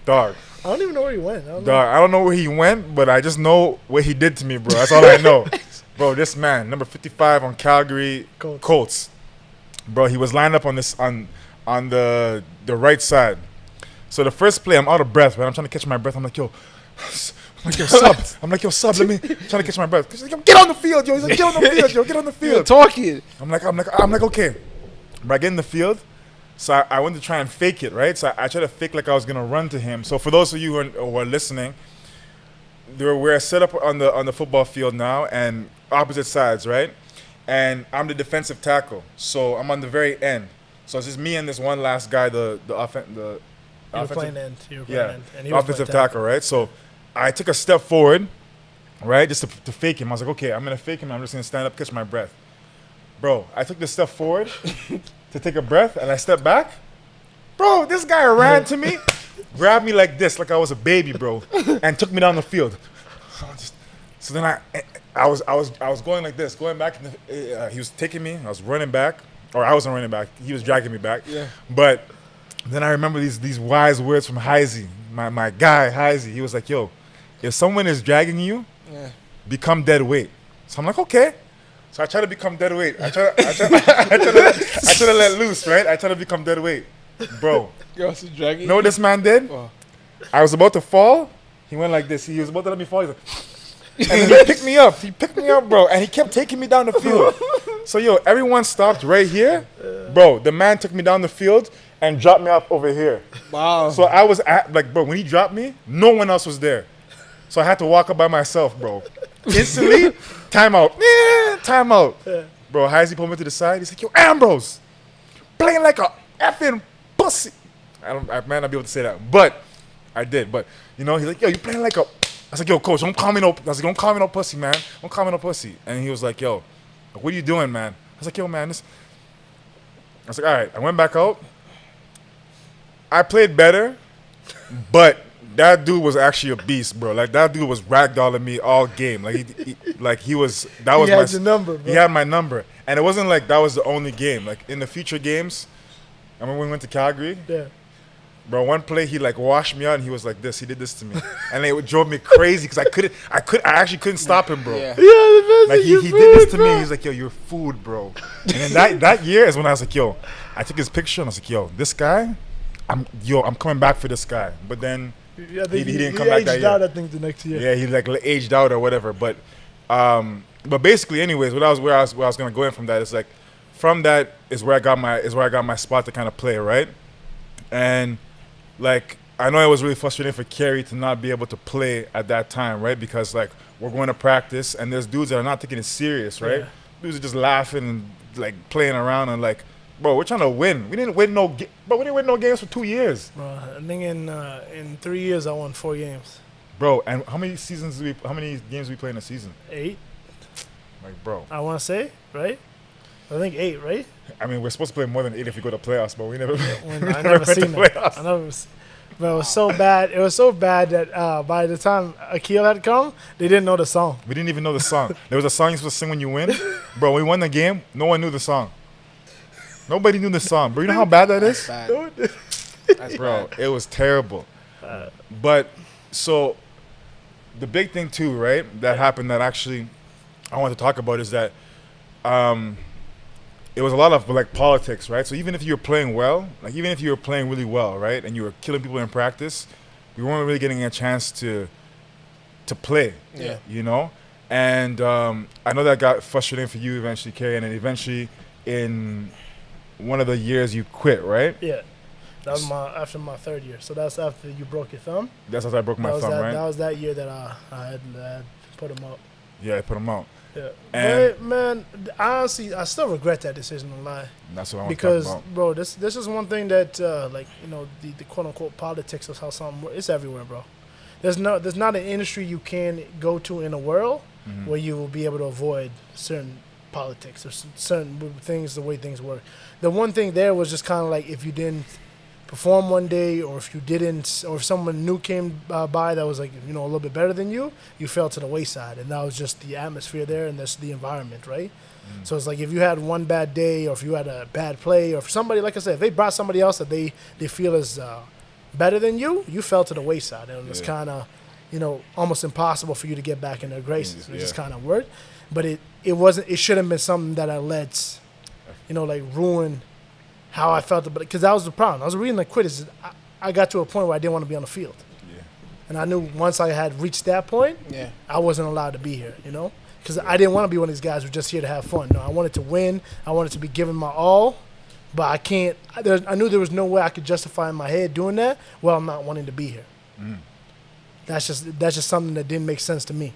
dog. I don't even know where he went. I don't know where he went, but I just know what he did to me, bro. That's all I know. Bro, this man, number 55 on Calgary Colts. Bro, he was lined up on the right side. So the first play, I'm out of breath, man. I'm trying to catch my breath. I'm like, yo, sub. Let me trying to catch my breath. He's like, yo, get on the field, yo. He's like, get on the field, yo. Get on the field. You're talking. I'm like, okay. But I get in the field. So I went to try and fake it, right? So I tried to fake like I was gonna run to him. So for those of you who are listening, we're set up on the football field now, and opposite sides, right? And I'm the defensive tackle, so I'm on the very end. So it's just me and this one last guy, the offensive tackle, right? So I took a step forward, right, just to fake him. I was like, okay, I'm gonna fake him. I'm just gonna stand up, catch my breath, bro. I took the step forward to take a breath, and I stepped back. Bro, this guy ran to me, grabbed me like this, like I was a baby, bro, and took me down the field. So then I was going like this, going back. He was taking me. I was running back, or I wasn't running back. He was dragging me back. Yeah. But then I remember these wise words from Heisey, my guy Heisey. He was like, "Yo, if someone is dragging you, become dead weight." So I'm like, okay. So I try to become dead weight. I try to let loose, right? I try to become dead weight, bro. You're also dragging. You know what this man did? Oh. I was about to fall. He went like this. He was about to let me fall. He's like, and then he picked me up. He picked me up, bro, and he kept taking me down the field. So yo, everyone stopped right here, bro. The man took me down the field and dropped me off over here. Wow. So I was like, bro, when he dropped me, no one else was there. So I had to walk up by myself, bro. Instantly, timeout. Yeah, timeout. Yeah. Bro, Heisey pulled me to the side. He's like, yo, Ambrose, playing like a effing pussy. I might not be able to say that, but I did. But, you know, he's like, yo, you playing like a... I was like, yo, coach, don't call me no... I was like, don't call me no pussy, man. Don't call me no pussy. And he was like, yo, what are you doing, man? I was like, yo, man, this... I was like, all right. I went back out. I played better, but that dude was actually a beast, bro. Like, that dude was ragdolling me all game. Like, he was... That was he had your number, bro. He had my number. And it wasn't like that was the only game. Like, in the future games, I remember when we went to Calgary. Yeah. Bro, one play, he, like, washed me out, and he was like this. He did this to me. And it drove me crazy because I actually couldn't stop him, bro. Yeah. Like, he did this to me. He's like, yo, you're food, bro. And then that year is when I was like, yo, I took his picture, and I was like, yo, this guy, I'm coming back for this guy. But then... Yeah, I think he didn't come back that aged out, year. I think, the next year. Yeah, he like aged out or whatever. But basically, anyways, where I was gonna go in from that is like, from that is where I got my spot to kind of play, right? And like, I know it was really frustrating for Cari to not be able to play at that time, right? Because like, we're going to practice and there's dudes that are not taking it serious, right? Yeah. Dudes are just laughing and like playing around and like, bro, we're trying to win. We didn't win no games for 2 years. Bro, I think in 3 years I won 4 games. Bro, and how many games we play in a season? 8. Like, bro. I want to say, right? I think 8, right? I mean, we're supposed to play more than 8 if we go to playoffs, but we never. I never seen that. But it was so bad. It was so bad that by the time Aquille had come, they didn't know the song. We didn't even know the song. There was a song you're supposed to sing when you win. Bro, when we won the game, no one knew the song. Nobody knew the song. Bro, you know how bad that is? That's Bro, bad. it was terrible. But, so, the big thing too, right, that happened that actually I want to talk about is that it was a lot of like politics, right? So even if you were playing well, like even if you were playing really well, right, and you were killing people in practice, we weren't really getting a chance to play. Yeah. You know? And I know that got frustrating for you eventually, Cari, and then eventually in one of the years you quit, right? Yeah. That was after my 3rd year. So that's after you broke your thumb. That's after I broke my thumb, right? That was that year that I had put him up. Yeah, I put him out. Yeah. And But, man, honestly, I still regret that decision, to lie. that's what I want Because, to talk about. bro, this is one thing that, like, you know, the quote-unquote politics of how something works. It's everywhere, bro. There's not an industry you can go to in the world where you will be able to avoid certain politics or certain things, the way things work. The one thing there was just kind of like if you didn't perform one day, or if you didn't, or if someone new came by that was like, you know, a little bit better than you fell to the wayside, and that was just the atmosphere there, and that's the environment, right? So it's like if you had one bad day, or if you had a bad play, or if somebody, like I said, if they brought somebody else that they feel is better than you fell to the wayside, and it was kind of, you know, almost impossible for you to get back in their graces. It just kind of worked, but it wasn't. It shouldn't have been something that I let, you know, like ruin how I felt about it, because that was the problem. I was reading like quitters. I got to a point where I didn't want to be on the field. Yeah. And I knew once I had reached that point, I wasn't allowed to be here, you know? Because I didn't want to be one of these guys who's just here to have fun. No, I wanted to win. I wanted to be giving my all. But I can't. I knew there was no way I could justify in my head doing that while I'm not wanting to be here. That's just something that didn't make sense to me.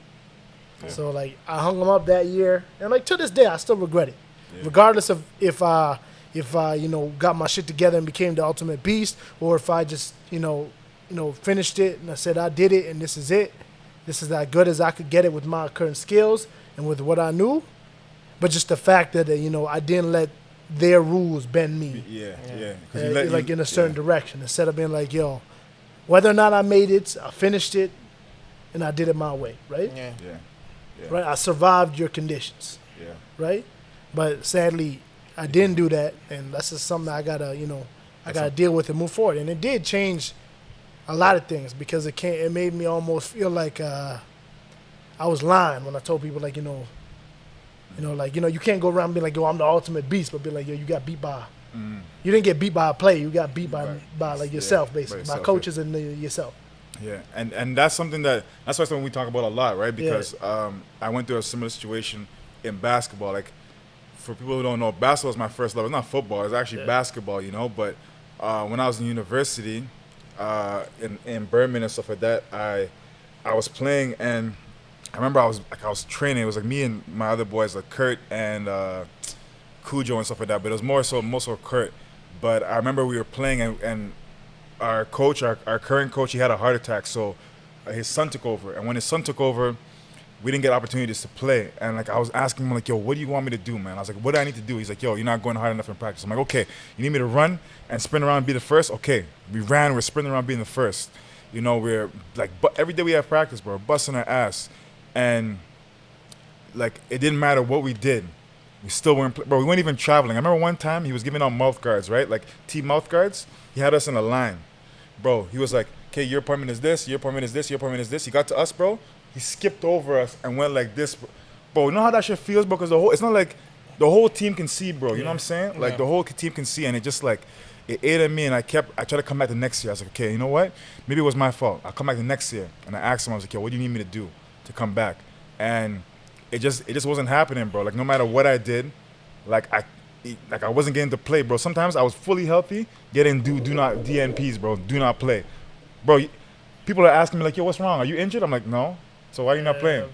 Yeah. So, like, I hung them up that year. And, like, to this day, I still regret it. Yeah. Regardless of if I, you know, got my shit together and became the ultimate beast, or if I just, you know, finished it and I said I did it and this is it. This is as good as I could get it with my current skills and with what I knew. But just the fact that, you know, I didn't let their rules bend me. Like in a certain direction. Instead of being like, yo, whether or not I made it, I finished it, and I did it my way, right? Yeah. Right? I survived your conditions. Yeah. Right? But sadly, I didn't do that, and that's just something I gotta, you know, deal with and move forward. And it did change a lot of things, because it made me almost feel like I was lying when I told people, like, you can't go around being like, yo, I'm the ultimate beast, but be like, yo, you got beat by. You didn't get beat by a player. You got beat by like yourself, basically, by coaches and yourself. Yeah, and that's something that's why something we talk about a lot, right? Because I went through a similar situation in basketball. Like, for people who don't know, basketball is my first love. It's not football. It's actually basketball, you know. But when I was in university, in Birmingham and stuff like that, I I was playing, and I remember I was training. It was like me and my other boys, like Kurt and Cujo and stuff like that. But it was more so Kurt. But I remember we were playing, and our coach, our current coach, he had a heart attack. So his son took over, and when his son took over, we didn't get opportunities to play. And like I was asking him, like, yo, what do you want me to do, man? I was like, what do I need to do? He's like, yo, you're not going hard enough in practice. I'm like, okay, you need me to run and sprint around and be the first? Okay. We ran, we're sprinting around being the first. You know, we're like, every day we have practice, bro, busting our ass. And like, it didn't matter what we did. We still weren't, bro, we weren't even traveling. I remember one time he was giving out mouth guards, right? Like team mouth guards. He had us in a line. Bro, he was like, okay, your appointment is this, your appointment is this, your appointment is this. He got to us, bro. He skipped over us and went like this. Bro, you know how that shit feels, bro? Because it's not like the whole team can see, bro. You know what I'm saying? Like the whole team can see, and it just like, it ate at me, and I tried to come back the next year. I was like, okay, you know what? Maybe it was my fault. I'll come back the next year. And I asked him, I was like, yo, what do you need me to do to come back? And it just wasn't happening, bro. Like no matter what I did, like I wasn't getting to play, bro. Sometimes I was fully healthy, getting do not DNPs, bro. Do not play. Bro, people are asking me like, yo, what's wrong? Are you injured? I'm like, no. So why are you not playing?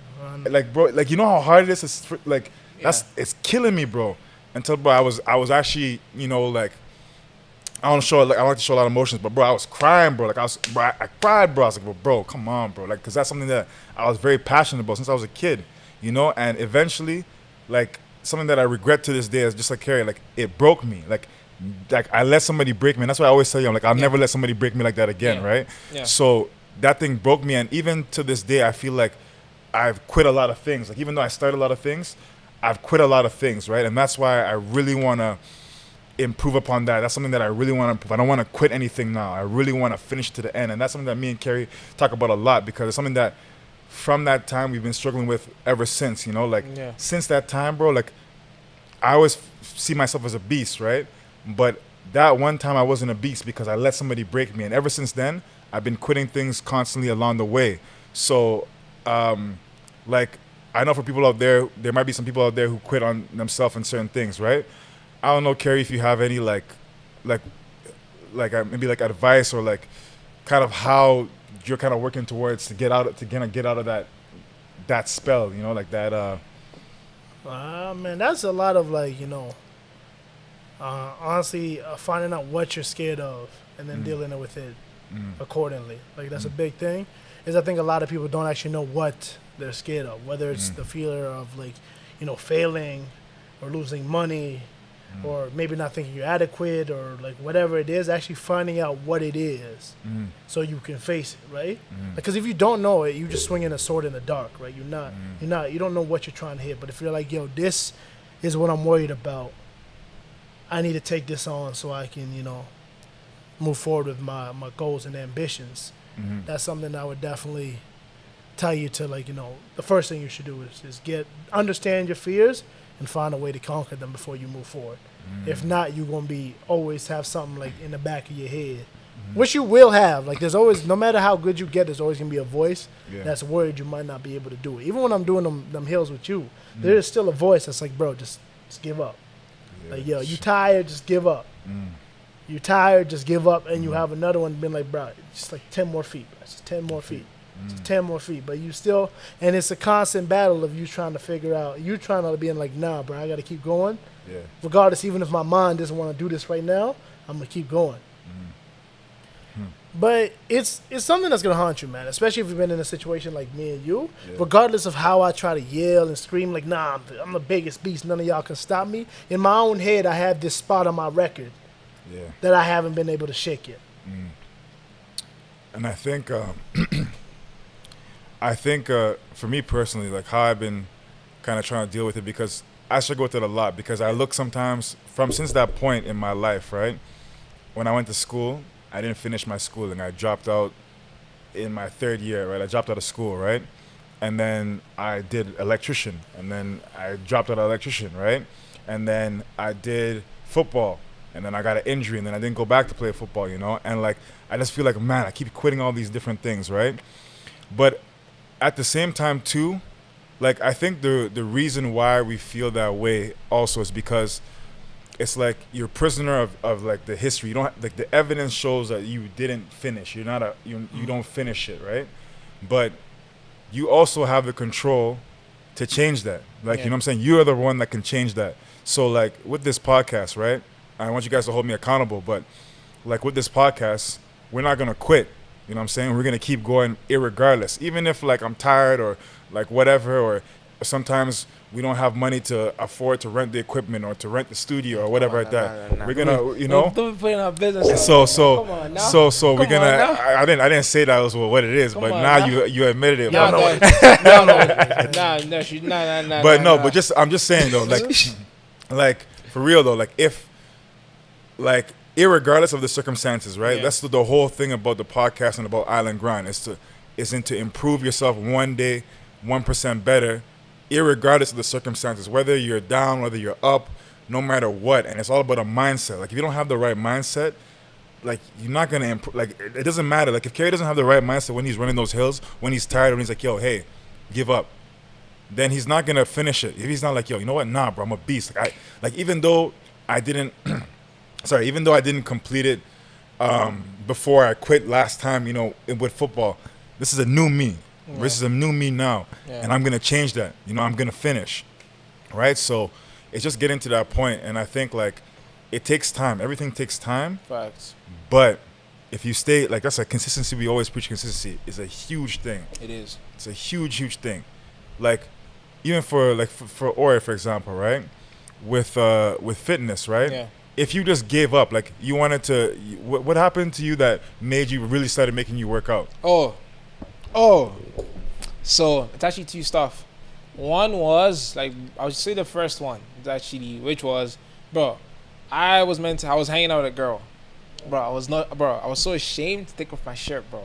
Like, bro, like, you know how hard it is? Like, it's killing me, bro. Until, bro, I was actually, you know, like, I like to show a lot of emotions, but bro, I was crying, bro. Like I cried, bro. I was like, well, bro, come on, bro. Like, cause that's something that I was very passionate about since I was a kid, you know. And eventually, like, something that I regret to this day is just like Cari, like, it broke me. Like I let somebody break me. And that's why I always tell you, I'm like, I'll never let somebody break me like that again, right? Yeah. So that thing broke me, and even to this day, I feel like I've quit a lot of things. Like, even though I started a lot of things, I've quit a lot of things, right? And that's why I really want to improve upon that. That's something that I really want to improve. I don't want to quit anything now. I really want to finish to the end. And that's something that me and Cari talk about a lot, because it's something that from that time we've been struggling with ever since, you know? Like, since that time, bro, like, I always see myself as a beast, right? But that one time I wasn't a beast because I let somebody break me. And ever since then, I've been quitting things constantly along the way. So, like, I know for people out there, there might be some people out there who quit on themselves in certain things, right? I don't know, Cari, if you have any maybe like advice or like kind of how you're kind of working towards to get out of that spell, you know, like that. Man, that's a lot of, like, you know, honestly, finding out what you're scared of and then dealing with it accordingly. Like, that's a big thing. Is I think a lot of people don't actually know what they're scared of, whether it's the fear of, like, you know, failing or losing money, or maybe not thinking you're adequate, or like whatever it is, actually finding out what it is so you can face it, right? Because if you don't know it, you just swinging a sword in the dark, right? You don't know what you're trying to hit. But if you're like, yo, this is what I'm worried about, I need to take this on so I can, you know, move forward with my goals and ambitions. That's something I would definitely tell you to, like, you know, the first thing you should do is understand your fears and find a way to conquer them before you move forward. If not, you're going to be always have something like in the back of your head, which you will have. Like, there's always, no matter how good you get, there's always going to be a voice that's worried you might not be able to do it. Even when I'm doing them hills with you, there is still a voice that's like, bro, just give up. Like, yo, you tired, just give up. You tired, just give up. And you have another one being like, bro, just like 10 more feet, bro. Just 10 more feet. 10 more feet, but you still, and it's a constant battle of you trying to figure out, you trying to be like, nah, bro, I got to keep going. Regardless, even if my mind doesn't want to do this right now, I'm going to keep going. But it's something that's going to haunt you, man, especially if you've been in a situation like me and you. Regardless of how I try to yell and scream like, nah, I'm the biggest beast, none of y'all can stop me. In my own head, I have this spot on my record that I haven't been able to shake yet. And I think... for me personally, like, how I've been kind of trying to deal with it, because I struggle with it a lot, because I look sometimes since that point in my life, right? When I went to school, I didn't finish my schooling. I dropped out in my third year, right? I dropped out of school, right? And then I did electrician, and then I dropped out of electrician, right? And then I did football, and then I got an injury, and then I didn't go back to play football, you know? And like, I just feel like, man, I keep quitting all these different things, right? But at the same time too, like, I think the reason why we feel that way also is because it's like you're prisoner of like the history. You don't, like, the evidence shows that you didn't finish. You don't finish it, right? But you also have the control to change that. Like, you know what I'm saying? You're the one that can change that. So, like, with this podcast, right? I want you guys to hold me accountable, but, like, with this podcast, we're not going to quit. You know what I'm saying? We're going to keep going irregardless. Even if, like, I'm tired or, like, whatever, or sometimes we don't have money to afford to rent the equipment or to rent the studio or whatever like that. We're going to, you know? Don't be putting our business. So we're going to, I didn't say that was what it is, but now you admitted it. No. But I'm just saying, though, like, for real, though, like, if, like, irregardless of the circumstances, right? That's the whole thing about the podcast and about Island Grind is to improve yourself one day, 1% better, irregardless of the circumstances, whether you're down, whether you're up, no matter what. And it's all about a mindset. Like, if you don't have the right mindset, like, you're not going to improve. Like, it doesn't matter. Like, if Cari doesn't have the right mindset when he's running those hills, when he's tired, when he's like, yo, hey, give up, then he's not going to finish it. If he's not like, yo, you know what? Nah, bro, I'm a beast. Like even though I didn't complete it before I quit last time, you know, with football, this is a new me. Yeah. This is a new me now, and I'm going to change that. You know, I'm going to finish, right? So it's just getting to that point, and I think, like, it takes time. Everything takes time. Facts. But if you stay, like, that's a consistency. We always preach consistency is a huge thing. It is. It's a huge, huge thing. Like, even for Ori, for example, right? With fitness, right? Yeah. If you just gave up, like, you wanted to, what happened to you that made you really started making you work out? So it's actually two stuff. One was, like, I would say the first one is actually, which was, bro, I was hanging out with a girl, bro. I was so ashamed to take off my shirt, bro.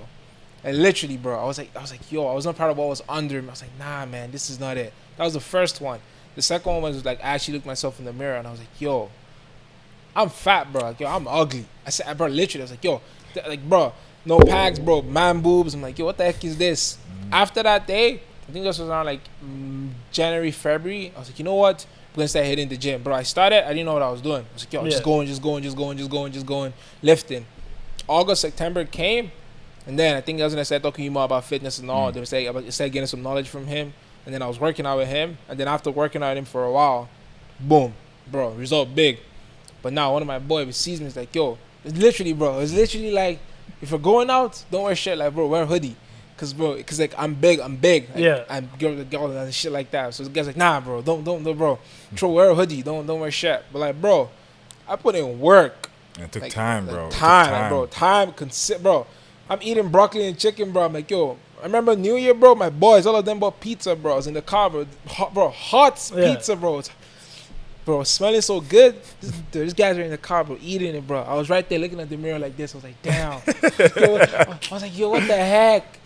And literally, bro, I was like, yo, I was not proud of what was under me. I was like, nah, man, this is not it. That was the first one. The second one was, like, I actually looked myself in the mirror and I was like, yo, I'm fat, bro. Like, yo, I'm ugly. I said, bro, literally, I was like, yo, bro, no packs, bro, man boobs. I'm like, yo, what the heck is this? After that day, I think this was around, like, January, February. I was like, you know what? We're gonna start hitting the gym, bro. I didn't know what I was doing. I was like, yo, just going, lifting. August, September came, and then I think that's when I started talking more about fitness and all. They started getting some knowledge from him, and then I was working out with him, and then after working out with him for a while, boom, bro, result big. But now one of my boys sees me, he's like, yo, it's literally like, if you're going out, don't wear shit, like, bro, wear a hoodie. Cause like, I'm big. Like, yeah. I'm girl and shit like that. So the guy's like, nah, bro, don't, bro. Wear a hoodie, don't wear shit. But, like, bro, I put in work. It took time, bro. Bro. I'm eating broccoli and chicken, bro. I'm like, yo, I remember New Year, bro. My boys, all of them bought pizza, bro. I was in the car, bro. Hot pizza, bro. Bro, smelling so good. These guys are in the car, bro, eating it, bro. I was right there looking at the mirror like this. I was like, damn. I was like, yo, what the heck?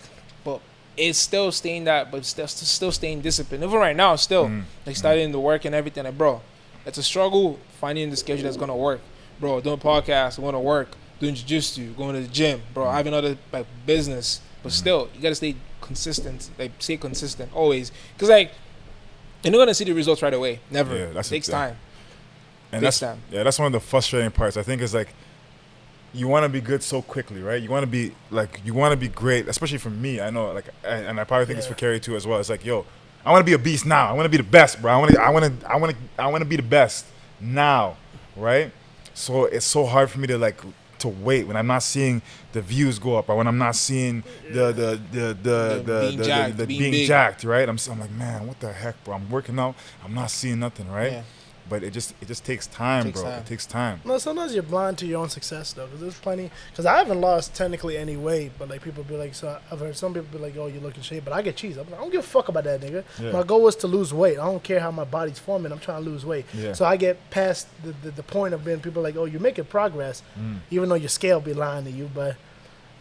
But it's still staying disciplined. Even right now, still. Like, starting to work and everything. Like, bro, it's a struggle finding the schedule that's going to work. Bro, doing podcasts, going to work, doing jiu-jitsu, going to the gym. Bro, I have another, like, business. But still, you got to stay consistent. Like, stay consistent always. Because, like, you're not going to see the results right away. Never. Yeah, it takes time. And that's one of the frustrating parts. I think is, like, you want to be good so quickly, right? You want to be great, especially for me. I know, like, and I probably think it's for Cari too as well. It's like, yo, I want to be a beast now. I want to be the best, bro. I want to be the best now, right? So it's so hard for me to wait when I'm not seeing the views go up, or when I'm not seeing the being jacked, right? I'm like, man, what the heck, bro? I'm working out, I'm not seeing nothing, right? Yeah. But it just takes time, bro. It takes time. No, sometimes you're blind to your own success, though, because there's plenty. Because I haven't lost technically any weight, but, like, people be like, so I've heard some people be like, oh, you look in shape, but I get cheese. I'm like, I don't give a fuck about that, nigga. Yeah. My goal was to lose weight. I don't care how my body's forming. I'm trying to lose weight. Yeah. So I get past the point of being people like, oh, you're making progress, even though your scale be lying to you. But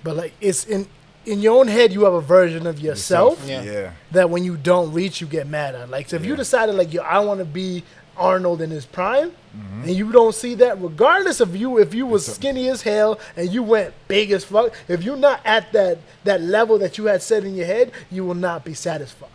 like, it's in your own head, you have a version of yourself that when you don't reach, you get mad at. Like, so if you decided, like, yo, I want to be Arnold in his prime, and you don't see that, regardless of if you was skinny as hell and you went big as fuck, if you're not at that level that you had set in your head, you will not be satisfied.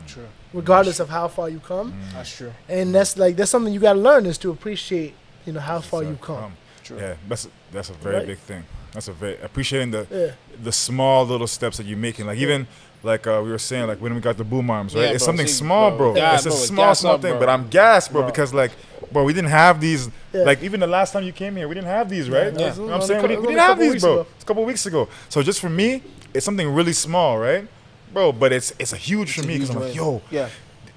True. Regardless of how far you come. That's true. And that's something you got to learn, is to appreciate, how far you come. True. Yeah, that's a very big thing. That's a very appreciating the small little steps that you're making. Like even like we were saying, like when we got the boom arms, right? Yeah, It's bro, something see, small, bro. Yeah, It's a bro, small gas up, thing, bro. but I'm gassed, bro, Bro. because like, bro, we didn't have these. Yeah. Like even the last time you came here, we didn't have these, right? Yeah. You know what I'm saying? We didn't have these, bro. It's a couple weeks ago. So just for me, it's something really small, right, bro? But it's a huge for It's a me because huge I'm like, win. yo, Yeah.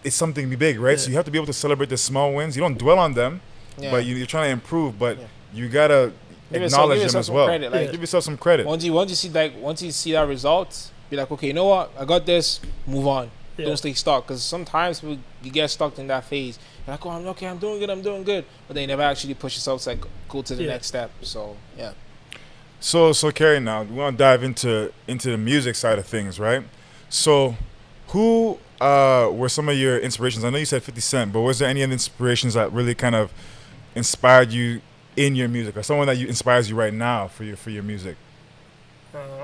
it's something big, right? So you have to be able to celebrate the small wins. You don't dwell on them, Yeah. but you're trying to improve. But Yeah. you gotta Give acknowledge them yourself as some well. credit, like- Give yourself some credit. Once you see that result, be like, okay, you know what? I got this. Move on. Yeah. Don't stay stuck. Because sometimes you get stuck in that phase. You're like, oh, I'm doing good. But then you never actually push yourself to like go to the next step. So yeah. So Cari, now we want to dive into the music side of things, right? So, who were some of your inspirations? I know you said 50 Cent, but was there any other inspirations that really kind of inspired you in your music, or someone that inspires you right now for your music?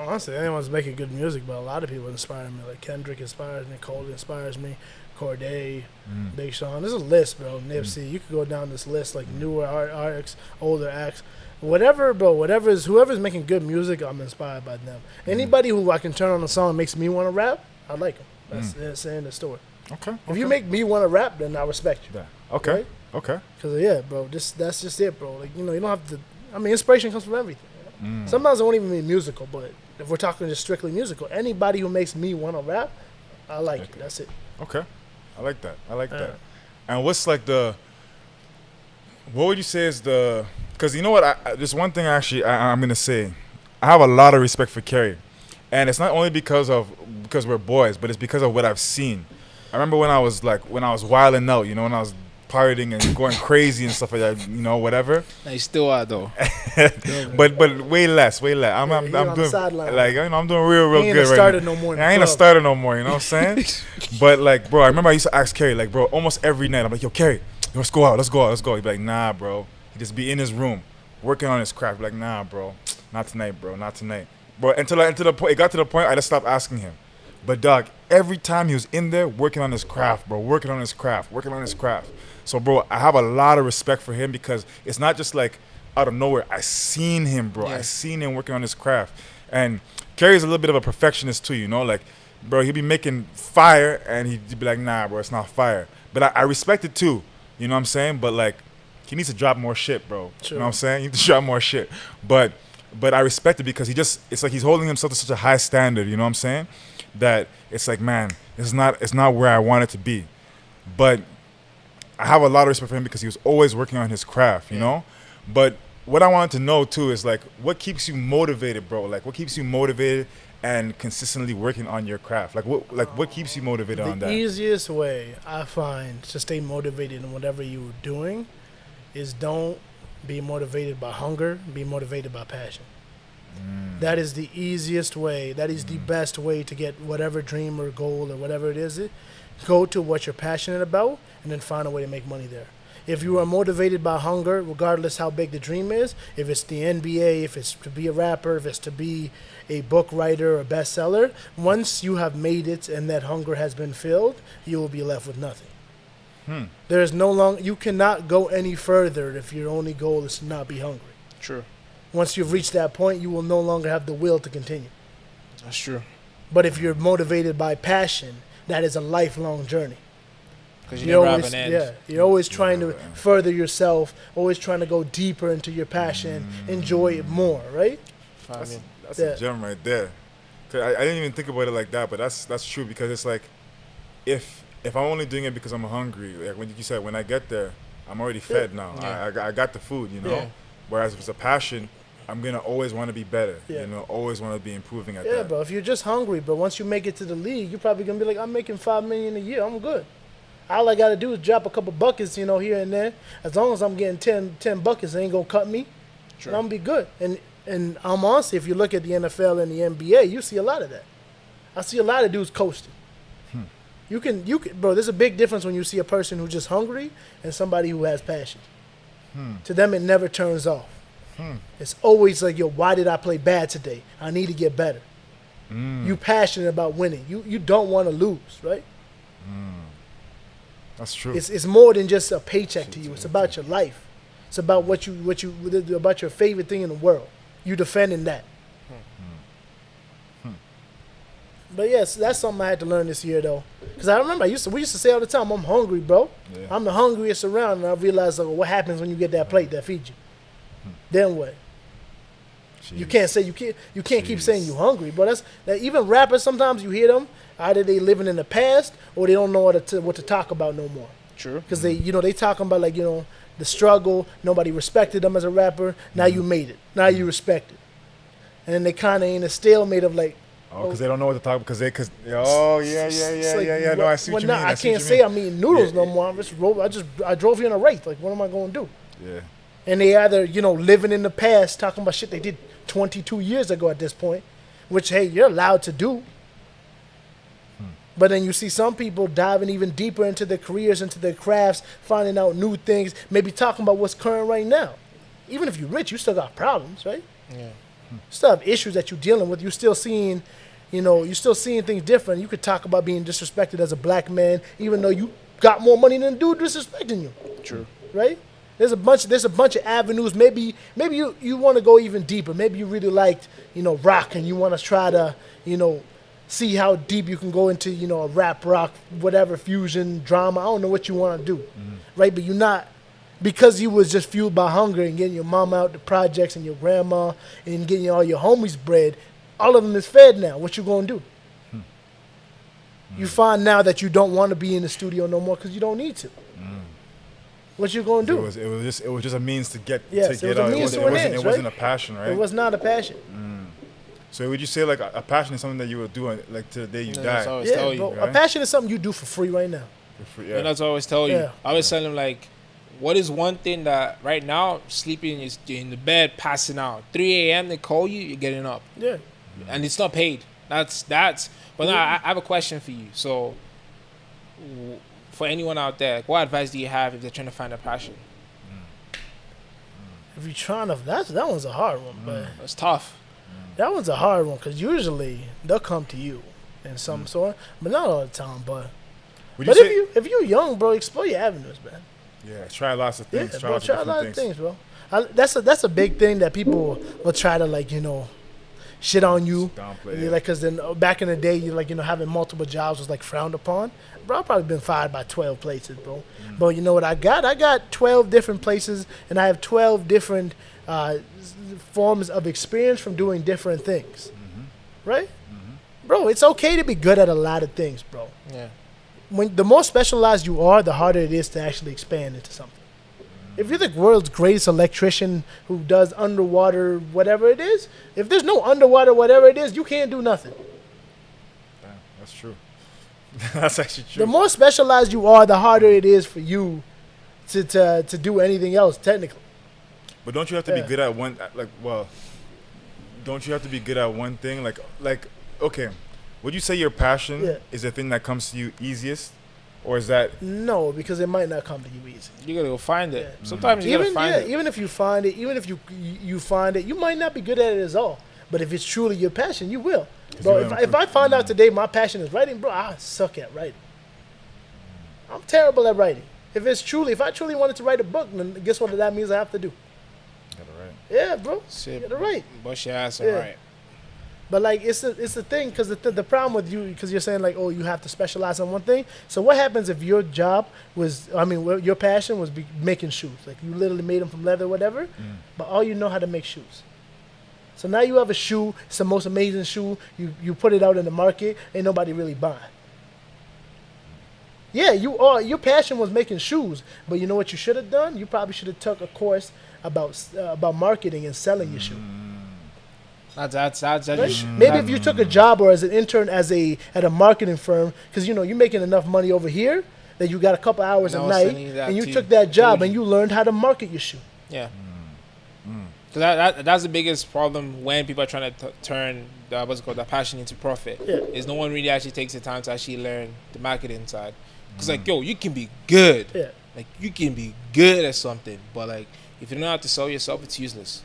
Honestly, anyone's making good music, but a lot of people inspire me. Like Kendrick inspires me, Cole inspires me, Corday, Big Sean. There's a list, bro. Nipsey. You could go down this list, like newer artists, older acts, whatever, bro. Whoever's making good music, I'm inspired by them. Anybody who I can turn on a song and makes me want to rap, I like them. That's the end of the story. Okay. If you make me want to rap, then I respect you. Yeah. Okay. Right? Okay. Cause yeah, bro, that's just it, bro. Like you don't have to. I mean, inspiration comes from everything. Sometimes it won't even be musical, but if we're talking just strictly musical, anybody who makes me want to rap, I like it. That's it. Okay. I like that. that. And what's like what would you say is because you know what, there's one thing actually I'm going to say. I have a lot of respect for Cari. And it's not only because we're boys, but it's because of what I've seen. I remember when I was wilding out, when I was partying and going crazy and stuff like that, whatever. Now you still are though. but way less. I'm on the doing sideline. like I'm doing real He ain't good a right starter now. no more in the I ain't a club. starter no more. You know what I'm saying? But like, bro, I remember I used to ask Cari, like, bro, almost every night. I'm like, yo, Cari, let's go out. He'd be like, nah, bro. He'd just be in his room working on his craft. Like, nah, bro, not tonight, bro, not tonight. Bro, it got to the point I just stopped asking him. But dog, every time he was in there working on his craft, bro, working on his craft. So, bro, I have a lot of respect for him because it's not just like out of nowhere. I seen him, bro. Yeah. I seen him working on his craft. And Cari's a little bit of a perfectionist too, Like, bro, he'd be making fire and he'd be like, nah, bro, it's not fire. But I respect it too, you know what I'm saying? But like, he needs to drop more shit, bro. Sure. You know what I'm saying? He needs to drop more shit. But I respect it because it's like he's holding himself to such a high standard, you know what I'm saying? That it's like, man, it's not where I want it to be. But I have a lot of respect for him because he was always working on his craft, you know? But what I wanted to know too is like, what keeps you motivated, bro? Like, what keeps you motivated and consistently working on your craft? Like, what keeps you motivated on The that? easiest way I find to stay motivated in whatever you're doing is don't be motivated by hunger, be motivated by passion. That is the easiest way. That is the best way to get whatever dream or goal or whatever it is. Go to what you're passionate about and then find a way to make money there. If you are motivated by hunger, regardless how big the dream is, if it's the NBA, if it's to be a rapper, if it's to be a book writer or bestseller, once you have made it and that hunger has been filled, you will be left with nothing. There is no longer, you cannot go any further if your only goal is to not be hungry. True. Once you've reached that point, you will no longer have the will to continue. That's true. But if you're motivated by passion, that is a lifelong journey. Because you never have an end. Yeah, you're always trying to further yourself, always trying to go deeper into your passion, enjoy it more, right? That's a gem right there. 'Cause I didn't even think about it like that, but that's true because it's like, if I'm only doing it because I'm hungry, like when you said, when I get there, I'm already fed now. Yeah. I got the food, Yeah. Whereas if it's a passion, I'm gonna always want to be better. Yeah. Always want to be improving at Yeah, that. bro. If you're just hungry, but once you make it to the league, you're probably gonna be like, I'm making $5 million a year. I'm good. All I gotta do is drop a couple buckets, here and there. As long as I'm getting 10 buckets, it ain't gonna cut me. True. And I'm gonna be good. And I'm honestly, if you look at the NFL and the NBA, you see a lot of that. I see a lot of dudes coasting. You can, bro. There's a big difference when you see a person who's just hungry and somebody who has passion. To them, it never turns off. It's always like, yo, why did I play bad today? I need to get better. You passionate about winning. You don't want to lose, right? That's true. It's more than just a paycheck to you. It's about your life. It's about about your favorite thing in the world. you defending that. But yes, that's something I had to learn this year though, because I remember we used to say all the time, "I'm hungry, bro. Yeah. I'm the hungriest around." And I realized like, what happens when you get that plate that feeds you? Then what? Jeez. You can't say you can't keep saying you hungry, but that's that. Even rappers sometimes you hear them either they living in the past or they don't know what to talk about no more. True. Because they talking about like the struggle. Nobody respected them as a rapper. Now you made it. Now you respect it, and then they kind of in a stalemate of like. Oh, because they don't know what to talk about. Oh, yeah. No, I see what you mean. I can't say I'm eating noodles no more. I drove here in a Wraith. Like, what am I going to do? Yeah. And they either, living in the past, talking about shit they did 22 years ago at this point, which, hey, you're allowed to do. But then you see some people diving even deeper into their careers, into their crafts, finding out new things, maybe talking about what's current right now. Even if you're rich, you still got problems, right? Yeah. You still have issues that you're dealing with. You're still seeing things different. You could talk about being disrespected as a black man, even though you got more money than the dude disrespecting you. True. Right? There's a bunch of avenues. Maybe you want to go even deeper. Maybe you really liked, rock and you want to try to, see how deep you can go into, a rap, rock, whatever, fusion, drama. I don't know what you want to do. Right? But you're not, because you was just fueled by hunger and getting your mom out the projects and your grandma and getting all your homies bread, all of them is fed now. What you going to do? You find now that you don't want to be in the studio no more because you don't need to. What you going to do? It was just a means to get Yes, to it get was a out. means to an end, It wasn't a passion, right? It was not a passion. So would you say like a passion is something that you would do like to the day you That's die? always Yeah, tell you. bro. right? A passion is something you do for free right now. Yeah. And that's what I always tell you. Yeah. I always tell them like, what is one thing that right now sleeping is in the bed passing out 3 a.m. they call you, you're getting up, Yeah. and it's not paid. That's. But now I have a question for you. So, for anyone out there, like, what advice do you have if they're trying to find a passion? If you're trying to, that one's a hard one, but It's tough. that one's a hard one because usually they'll come to you in some sort, but not all the time. But Would you say, if you're young, bro, explore your avenues, man. yeah, try lots of things. Yeah, try bro, lots try a of lot different of things, bro. That's a big thing that people will try to like shit on you. Downplay, You're yeah. like, because then back in the day, you like having multiple jobs was like frowned upon. Bro, I've probably been fired by 12 places, bro. But you know what I got? I got 12 different places, and I have 12 different forms of experience from doing different things. Right? Bro, it's okay to be good at a lot of things, bro. Yeah. When the more specialized you are, the harder it is to actually expand into something. If you're the world's greatest electrician who does underwater whatever it is, if there's no underwater whatever it is, you can't do nothing. Damn, that's true. That's actually true. The more specialized you are, the harder it is for you to do anything else technically. But don't you have to be Yeah. good at one? Don't you have to be good at one thing? Like, okay, would you say your passion is the thing that comes to you easiest, or is that? No, because it might not come to you easy. You gotta go find it. Yeah. Sometimes you gotta find it. Even if you find it, even if you find it, you might not be good at it at all. But if it's truly your passion, you will. Bro, if I find out today my passion is writing, bro, I suck at writing. I'm terrible at writing. If I truly wanted to write a book, then guess what that means I have to do? Got it right. Yeah, bro. Shit, Get it right. Bust your ass, Yeah. alright. But like it's the thing because the problem with you because you're saying like, oh, you have to specialize on one thing. So what happens if your job was your passion was making shoes, like you literally made them from leather or whatever, but all you know how to make shoes. So now you have a shoe, it's the most amazing shoe. You put it out in the market, ain't nobody really buying. Yeah, your passion was making shoes, but you know what you should have done? You probably should have took a course about marketing and selling your shoe. That's Right? Maybe if you took a job or as an intern at a marketing firm, because you're making enough money over here that you got a couple hours a No, night, sending you that and you to took that job Fuji. and you learned how to market your shoe. Yeah. Because that's the biggest problem when people are trying to turn the passion into profit. Yeah. Is no one really actually takes the time to actually learn the marketing side. Because like, yo, you can be good. Yeah. Like you can be good at something, but like if you don't know how to sell yourself, it's useless.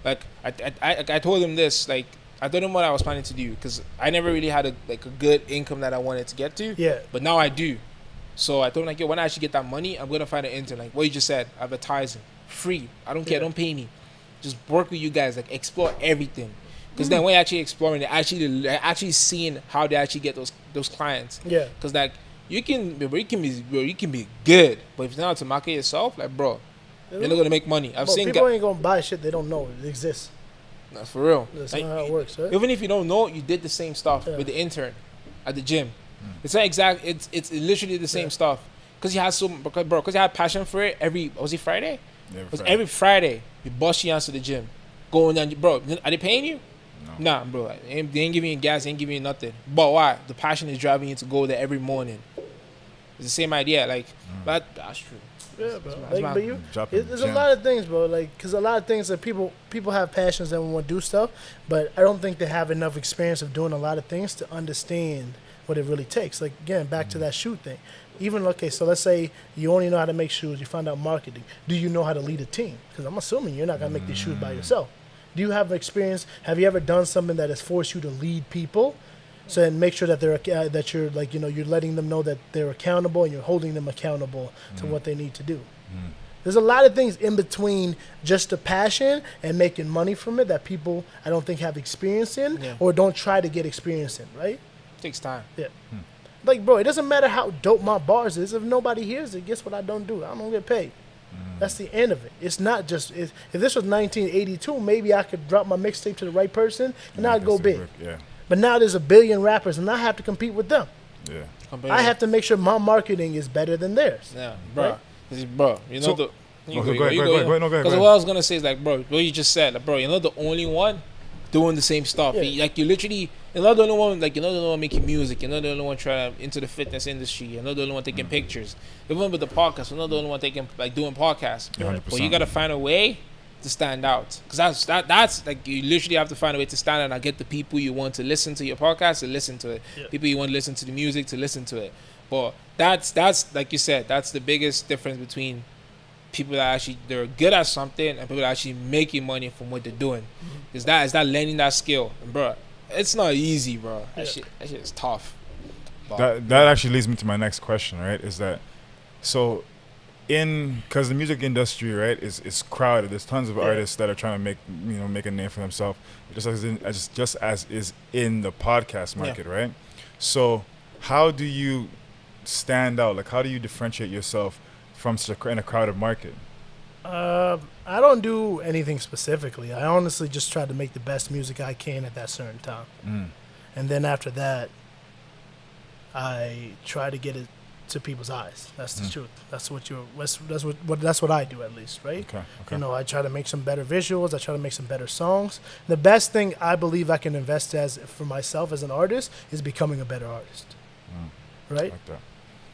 Like I told him this. Like I told him what I was planning to do because I never really had a good income that I wanted to get to. Yeah. But now I do. So I told him like, yo, when I actually get that money, I'm gonna find an intern. Like what you just said, advertising, free. I don't care. Yeah. Don't pay me. just work with you guys, like explore everything. Because then when you're actually exploring, they're actually seeing how they actually get those clients. Yeah. Because like you can be good, but if you're not to market yourself, like bro, you're not gonna make money. I've seen people ain't gonna buy shit they don't know it exists. Nah, for real. That's like, not how it works, right? Even if you don't know, you did the same stuff with the intern at the gym. It's not exact. It's literally the same stuff. Because he has because he had passion for it. Was it Friday? Every Friday, he bust you to the gym, going down. Bro, are they paying you? No. Nah, bro. They ain't giving you gas. They ain't giving you nothing. But why? The passion is driving you to go there every morning. It's the same idea. Like, but that's true. Yeah, bro. There's a lot of things, bro. Like, because a lot of things that people have passions and want to do stuff, but I don't think they have enough experience of doing a lot of things to understand what it really takes. Like, again, back to that shoe thing. Even, okay, so let's say you only know how to make shoes. You find out marketing. Do you know how to lead a team? Because I'm assuming you're not going to make these shoes by yourself. Do you have experience? Have you ever done something that has forced you to lead people? So and make sure that that you're like, you know, you're letting them know that they're accountable and you're holding them accountable to what they need to do. There's a lot of things in between just the passion and making money from it that people I don't think have experience in or don't try to get experience in, right? It takes time. Yeah. Like, bro, it doesn't matter how dope my bars is. If nobody hears it, guess what I don't do? I don't get paid. That's the end of it. It's not just if this was 1982, maybe I could drop my mixtape to the right person and I'd go big. Yeah. But now there's a billion rappers and I have to compete with them. Yeah. I have to make sure my marketing is better than theirs. Yeah, bro. Right? Bro, you know Go ahead. Because what I was gonna say is like, bro, what you just said, like, bro, you're not the only one doing the same stuff. Yeah. Like, you're not the only one. Like, you're not the only one making music. You're not the only one trying into the fitness industry. You're not the only one taking pictures. Even with the podcast, we're not the only one doing podcasts. 100%. But you gotta find a way to stand out. Because that's like, you literally have to find a way to stand out and get the people you want to listen to your podcast to listen to it. Yeah. People you want to listen to the music to listen to it. But that's like you said, that's the biggest difference between people that they're good at something and people that are actually making money from what they're doing. Is that learning that skill. And bro, it's not easy, bro. That shit is tough. That actually leads me to my next question, right? Is that so because the music industry, right, is crowded. There's tons of artists that are trying to make a name for themselves, just as is in the podcast market, right? So how do you stand out? Like, how do you differentiate yourself from in a crowded market? I don't do anything specifically. I honestly just try to make the best music I can at that certain time, and then after that, I try to get it to people's eyes. That's the truth. That's what I do, at least, right? Okay. You know, I try to make some better visuals. I try to make some better songs. The best thing I believe I can invest for myself as an artist is becoming a better artist, right? Like that.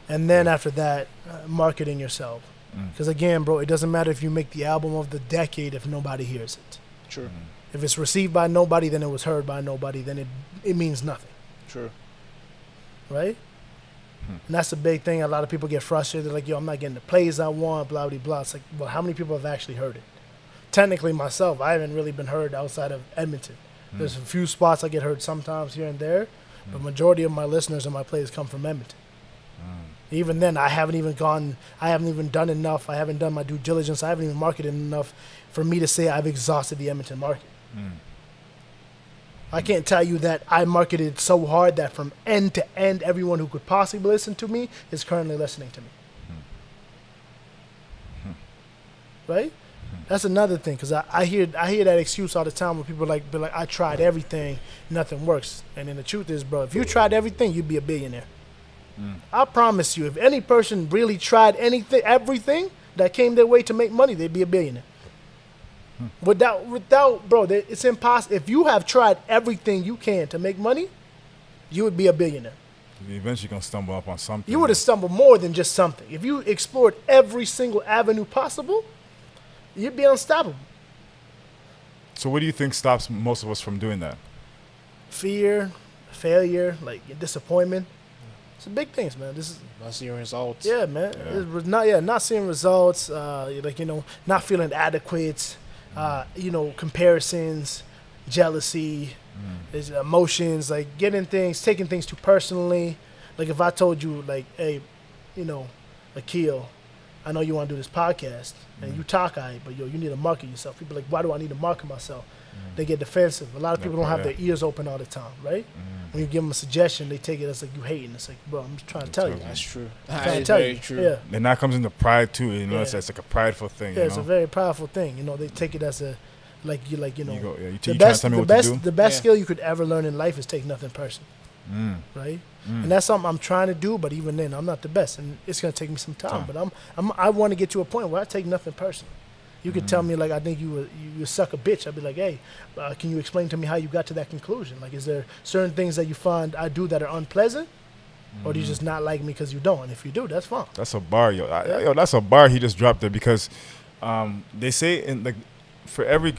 And then after that, marketing yourself. Because again, bro, it doesn't matter if you make the album of the decade if nobody hears it. True. If it's received by nobody, then it was heard by nobody, then it means nothing. True. Right? And that's the big thing. A lot of people get frustrated, like, yo, I'm not getting the plays I want, blah, blah, blah. It's like, well, how many people have actually heard it? Technically, myself, I haven't really been heard outside of Edmonton. There's a few spots I get heard sometimes here and there, but majority of my listeners and my plays come from Edmonton. Even then, I haven't even done enough. I haven't done my due diligence. I haven't even marketed enough for me to say I've exhausted the Edmonton market. I can't tell you that I marketed so hard that from end to end, everyone who could possibly listen to me is currently listening to me. Right? That's another thing, because I hear that excuse all the time when people be like, I tried everything, nothing works. And then the truth is, bro, if you tried everything, you'd be a billionaire. I promise you, if any person really tried everything that came their way to make money, they'd be a billionaire. Without, bro, it's impossible. If you have tried everything you can to make money, you would be a billionaire. You're eventually going to stumble up on something. You would have stumbled more than just something. If you explored every single avenue possible, you'd be unstoppable. So what do you think stops most of us from doing that? Fear, failure, like disappointment. It's big things, man. This is not seeing results. Yeah, man. Not seeing results. Not feeling adequate. Comparisons, jealousy, there's emotions, like taking things too personally. Like if I told you, like, hey, Aquille, I know you want to do this podcast, and you talk, but yo, you need to market yourself. People are like, why do I need to market myself? They get defensive. A lot of people don't have their ears open all the time, right? When you give them a suggestion, they take it as like you hating. It's like, bro, I'm just trying to tell you. That's true. I'm trying That to is tell very you. true. Yeah. And that comes into pride too. You know, Yeah. it's like a prideful thing. Yeah, you it's know? a very powerful thing. You know, they take it as a, you know, You go, yeah, you the trying to best, tell me the what best, to do? the best Yeah. skill you could ever learn in life is take nothing personal, right? And that's something I'm trying to do, but even then, I'm not the best, and it's gonna take me some time. But I want to get to a point where I take nothing personal. You could tell me like, I think you suck a bitch. I'd be like, hey, can you explain to me how you got to that conclusion? Like, is there certain things that you find I do that are unpleasant, or do you just not like me because you don't? And if you do, that's fine. That's a bar, yo. Yo, that's a bar he just dropped there because they say in like for every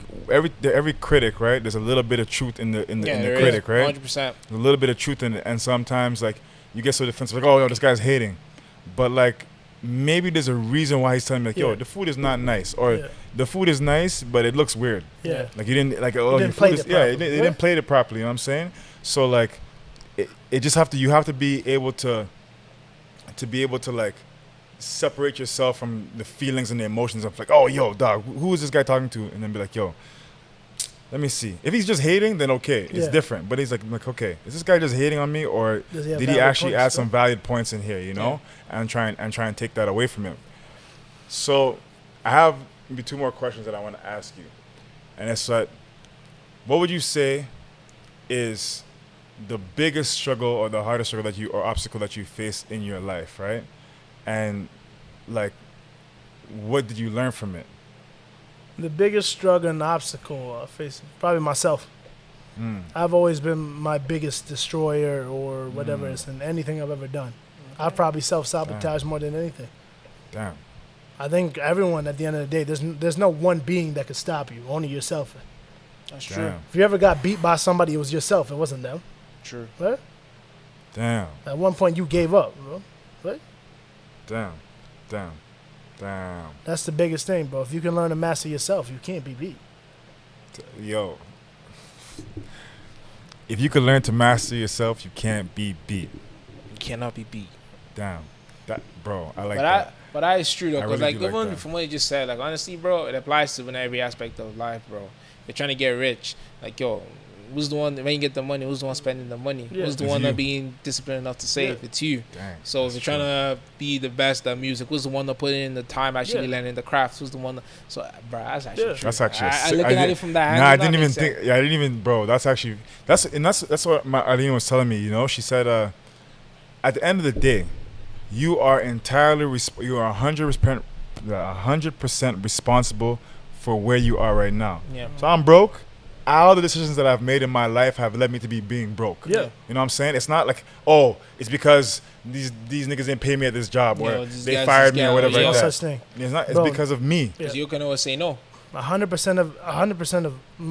critic, right? There's a little bit of truth in the critic, right? 100%. A little bit of truth in it, and sometimes like you get so defensive, like, oh, yo, this guy's hating, but like maybe there's a reason why he's telling me like, yo, the food is not nice, or the food is nice, but it looks weird. Yeah. Like you didn't like, oh, didn't your plate food is, it yeah, properly. they didn't plate it properly. You know what I'm saying? So like, it just you have to be able to be able to like separate yourself from the feelings and the emotions of like, oh, yo, dog, who is this guy talking to? And then be like, yo, let me see. If he's just hating, then okay, it's different. But he's like, okay, is this guy just hating on me, or did he actually add some valid points in here, you know, and try and take that away from him? So I have maybe two more questions that I want to ask you, and it's what would you say is the biggest struggle or the hardest struggle that or obstacle that you face in your life, right? And like, what did you learn from it? The biggest struggle and obstacle I face, probably myself. I've always been my biggest destroyer or whatever it's in anything I've ever done. I've probably self-sabotaged more than anything. Damn. I think everyone, at the end of the day, there's no one being that could stop you, only yourself. That's true. Damn. If you ever got beat by somebody, it was yourself. It wasn't them. True. Right? Damn. At one point, you gave up, bro. Right? Damn. That's the biggest thing, bro. If you can learn to master yourself, you can't be beat. Yo. If you can learn to master yourself, you can't be beat. You cannot be beat. Damn. That, bro, I like that. But that is true though, I because really like do like even that. from what you just said, like honestly, bro, it applies to in every aspect of life, bro. You're trying to get rich, like yo, who's the one when you get the money? Who's the one spending the money? Yeah. Who's the It's one you. that being disciplined enough to save? Yeah. It's you. Dang, So if that's you're trying to be the best at music, who's the one that put in the time actually learning the craft? Who's the one? So, bro, that's actually true. That's actually I looking at it from that angle. Nah, I that didn't even makes sense. think. Yeah, I didn't even, bro. That's what my Arlene was telling me. You know, she said, at the end of the day, you are entirely you are 100% responsible for where you are right now. Yeah. So I'm broke. All the decisions that I've made in my life have led me to be being broke. Yeah. You know what I'm saying? It's not like, oh, it's because these niggas didn't pay me at this job, or Yo, these they guys- fired these me, or guys- whatever There's like no that. such thing. It's not. It's Bro. because of me. Because you can always say no. 100% of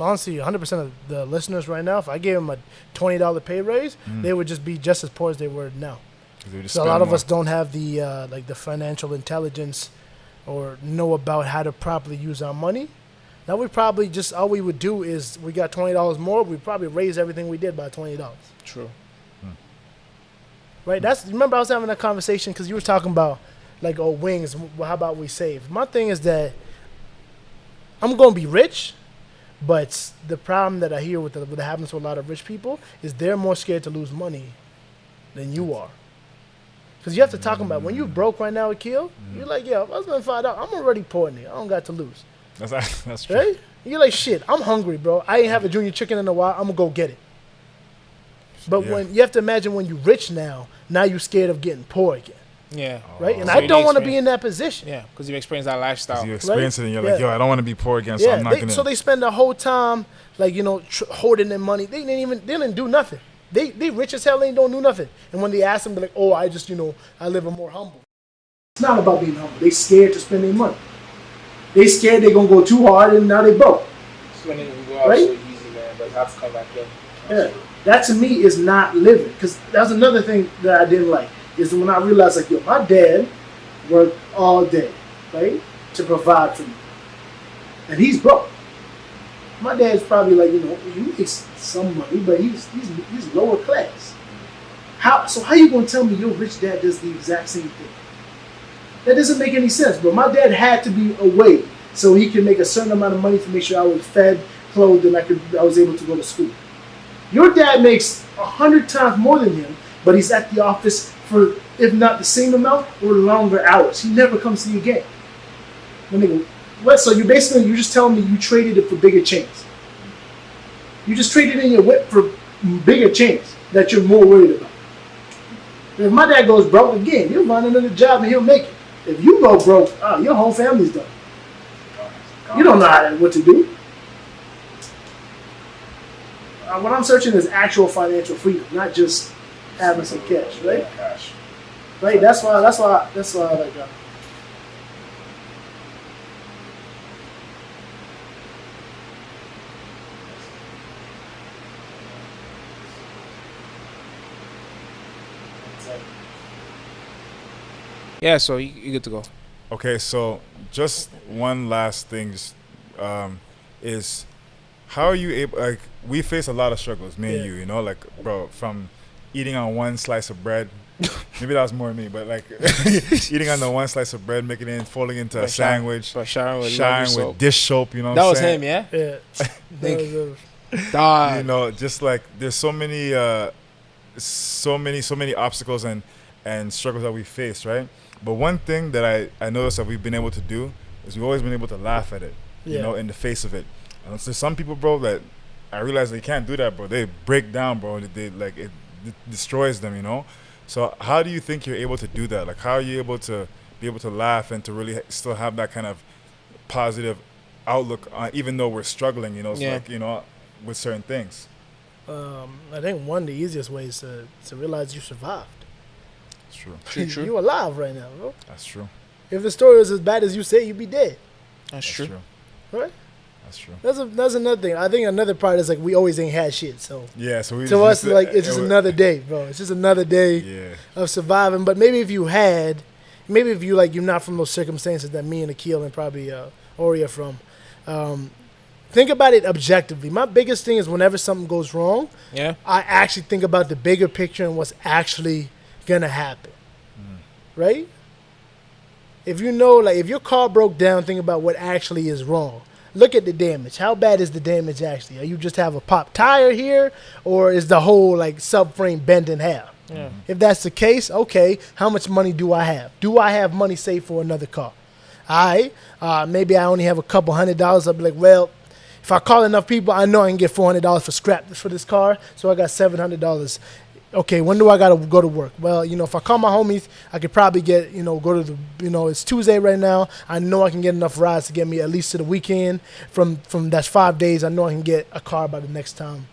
honestly, 100% of the listeners right now, if I gave them a $20 pay raise, they would just be just as poor as they were now. 'Cause they just So a spend lot of more. us don't have the like the financial intelligence or know about how to properly use our money. Now we probably just all we would do is we got $20 more, we probably raise everything we did by $20. True. Right? Remember I was having that conversation because you were talking about like wings. Well, how about we save? My thing is that I'm gonna be rich, but the problem that I hear with what happens to a lot of rich people is they're more scared to lose money than you are. Because you have to talk about when you broke right now, Aquille, you're like, yo, if I was gonna find out, I'm already poor, nigga. I don't got to lose. That's true. Right? You're like, shit, I'm hungry, bro. I ain't have a junior chicken in a while. I'm gonna go get it. But when you have to imagine when you're rich now you scared of getting poor again. Yeah. Right? And So I you don't want to experience- be in that position. Yeah, because you experience that lifestyle. You experience it and you're Right? like, yo, I don't want to be poor again, so Yeah, I'm not gonna. so they spend the whole time like, you know, hoarding their money. They didn't do nothing. They rich as hell, they don't do nothing. And when they ask them, they're like, oh, I just, I live a more humble. It's not about being humble. They scared to spend their money. They scared they're gonna go too hard and now they broke. Spending it will go out Right? so easy, man, but have to come back in. Yeah. That to me is not living. Because that's another thing that I didn't like. Is when I realized like, yo, my dad worked all day, right? To provide for me. And he's broke. My dad's probably like, he makes some money, but he's lower class. How you gonna tell me your rich dad does the exact same thing? That doesn't make any sense, bro. My dad had to be away so he could make a certain amount of money to make sure I was fed, clothed, and I was able to go to school. Your dad makes 100 times more than him, but he's at the office for, if not the same amount, or longer hours. He never comes to the game. What? So you're just telling me you traded it for bigger chains. You just traded in your whip for bigger chains that you're more worried about. If my dad goes broke again, he'll find another job and he'll make it. If you go broke, your whole family's done. You don't know what to do. What I'm searching is actual financial freedom, not just having some cash, right? Cash. Right. That's why I like that. Yeah, so you good to go. Okay, so just one last thing is how are you able, like, we face a lot of struggles, me and you, you know, like, bro, from eating on one slice of bread, maybe that was more me, but like eating on the one slice of bread, making it, folding into a sandwich, Sharing with dish soap, you know what that I'm was saying? him, yeah? Yeah. Dog. You know, just like there's so many obstacles and struggles that we face, right? But one thing that I noticed that we've been able to do is we've always been able to laugh at it, you know, in the face of it. And so some people, bro, that I realize they can't do that, bro. They break down, bro. They like it destroys them, you know. So how do you think you're able to do that? Like, how are you able to be able to laugh and to really still have that kind of positive outlook, even though we're struggling, you know, like, you know, with certain things? I think one of the easiest ways to realize you survived. True. You alive right now, bro. That's true. If the story was as bad as you say, you'd be dead. That's true. Right? That's true. That's another thing. I think another part is like we always ain't had shit. So yeah, so we to us like it's just another day, bro. It's just another day of surviving. But maybe if you like you're not from those circumstances that me and Aquille and probably Ori are from. Think about it objectively. My biggest thing is whenever something goes wrong, I actually think about the bigger picture and what's actually gonna happen. Right? If you know, like, if your car broke down, think about what actually is wrong. Look at the damage. How bad is the damage actually? Are you just have a popped tire here, or is the whole like subframe bent in half? Yeah. If that's the case, okay, how much money do I have? Do I have money saved for another car? Maybe I only have a couple $100. I'll be like, well, if I call enough people, I know I can get $400 for scrap for this car, so I got $700. Okay, when do I gotta go to work? Well, you know, if I call my homies, I could probably get, you know, go to the, you know, it's Tuesday right now. I know I can get enough rides to get me at least to the weekend. From that's 5 days, I know I can get a car by the next time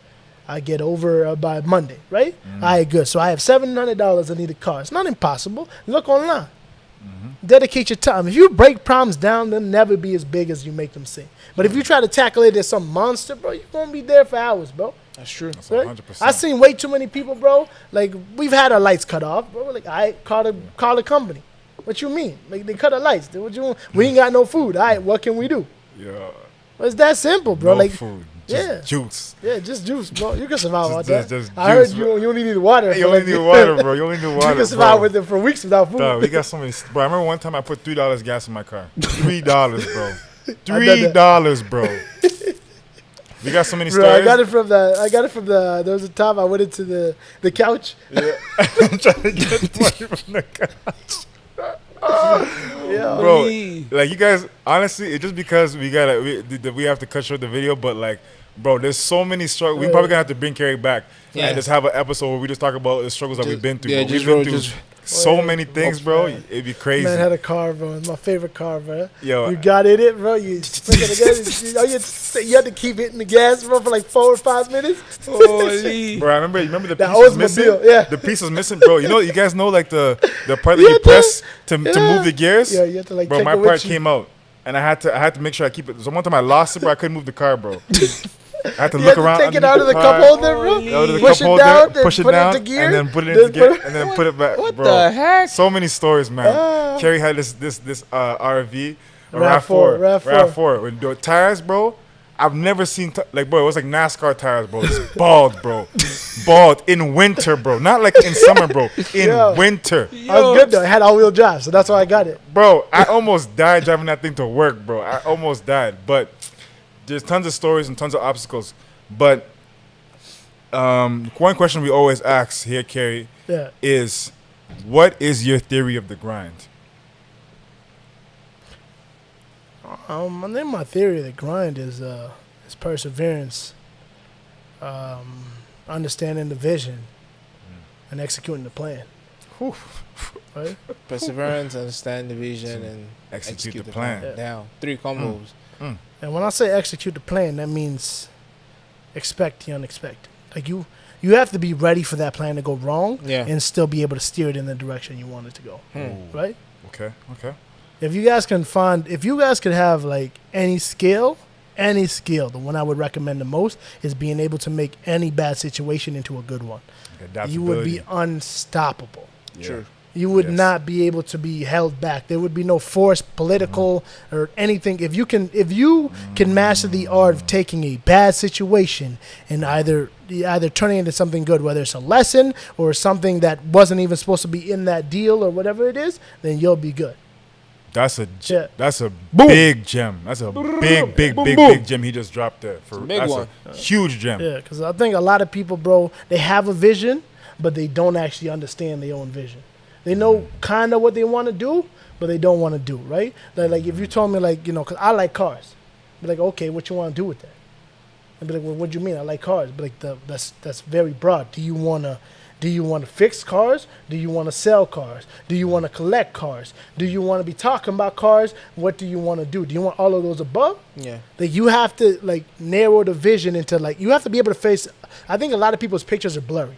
I get over by Monday, right? All right, good. So I have $700. I need a car. It's not impossible. Look online. Dedicate your time. If you break problems down, they'll never be as big as you make them seem. But if you try to tackle it as some monster, bro, you're gonna be there for hours, bro. That's true. That's right? 100%. I've seen way too many people, bro. Like, we've had our lights cut off, bro. Like, I call the company. What you mean? Like, they cut the lights. What you want? We ain't got no food. All right, what can we do? Yeah. Well, it's that simple, bro. No like food. Just juice. Yeah, just juice, bro. You can survive on just that. juice, I heard you only need water. You only need water, bro. You only need water. You can survive with it for weeks without food. Dog, we got so many. Bro, I remember one time I put $3 gas in my car. $3, bro. $3, bro. We got so many stories. I got it from the. There was a time I went into the couch. Yeah, I'm trying to get money from the couch. Yeah, bro. Like, you guys, honestly, it's just because we have to cut short the video, but like, bro, there's so many struggles. We probably gonna have to bring Cari back and just have an episode where we just talk about the struggles that we've been through. Yeah, we've been through so many things, bro. It'd be crazy. Man had a car, bro. It's my favorite car, bro. Yo, you got in it, bro. You had to keep hitting the gas, bro, for like 4 or 5 minutes. Holy. Bro, you remember the piece was missing? Yeah. The piece was missing, bro. You guys know, like, the part that you press to move the gears? Yeah, you have to, like, bro, my part came out. And I had to make sure I keep it. So one time I lost it, bro. I couldn't move the car, bro. I had to look around. Take it out of the cup holder, bro. Push it down, push it down, into gear, and then put it into gear, and then put it back. What bro. the heck? So many stories, man. Cari had this RV, RAV4. RAV4. With the tires, bro. I've never seen like, bro, it was like NASCAR tires, bro. It's bald, bro. Bald in winter, bro. Not like in summer, bro. In winter. I was good though. I had all-wheel drive, so that's why I got it. Bro, I almost died driving that thing to work, bro. I almost died. But there's tons of stories and tons of obstacles. But one question we always ask here, Cari, is what is your theory of the grind? I think my theory of the grind is perseverance, understanding the vision, and executing the plan. Right? Perseverance, understand the vision, and execute the plan. Yeah. Down 3 combos. And when I say execute the plan, that means expect the unexpected. Like you have to be ready for that plan to go wrong, and still be able to steer it in the direction you want it to go. Right? Okay. If you guys could have like any skill, the one I would recommend the most is being able to make any bad situation into a good one. You would be unstoppable. Yeah. True. You would not be able to be held back. There would be no force, political or anything. If you can master the art of taking a bad situation and either turning it into something good, whether it's a lesson or something that wasn't even supposed to be in that deal or whatever it is, then you'll be good. That's a big gem. That's a big gem he just dropped there. That's a huge gem. Yeah, because I think a lot of people, bro, they have a vision, but they don't actually understand their own vision. They know kind of what they want to do, but they don't want to do, right? Like if you told me, like, you know, because I like cars. Be like, okay, what you want to do with that? I'd be like, well, what do you mean? I like cars. But like, that's very broad. Do you want to fix cars? Do you want to sell cars? Do you want to collect cars? Do you want to be talking about cars? What do you want to do? Do you want all of those above? Yeah. Like you have to like narrow the vision into like, you have to be able to face. I think a lot of people's pictures are blurry.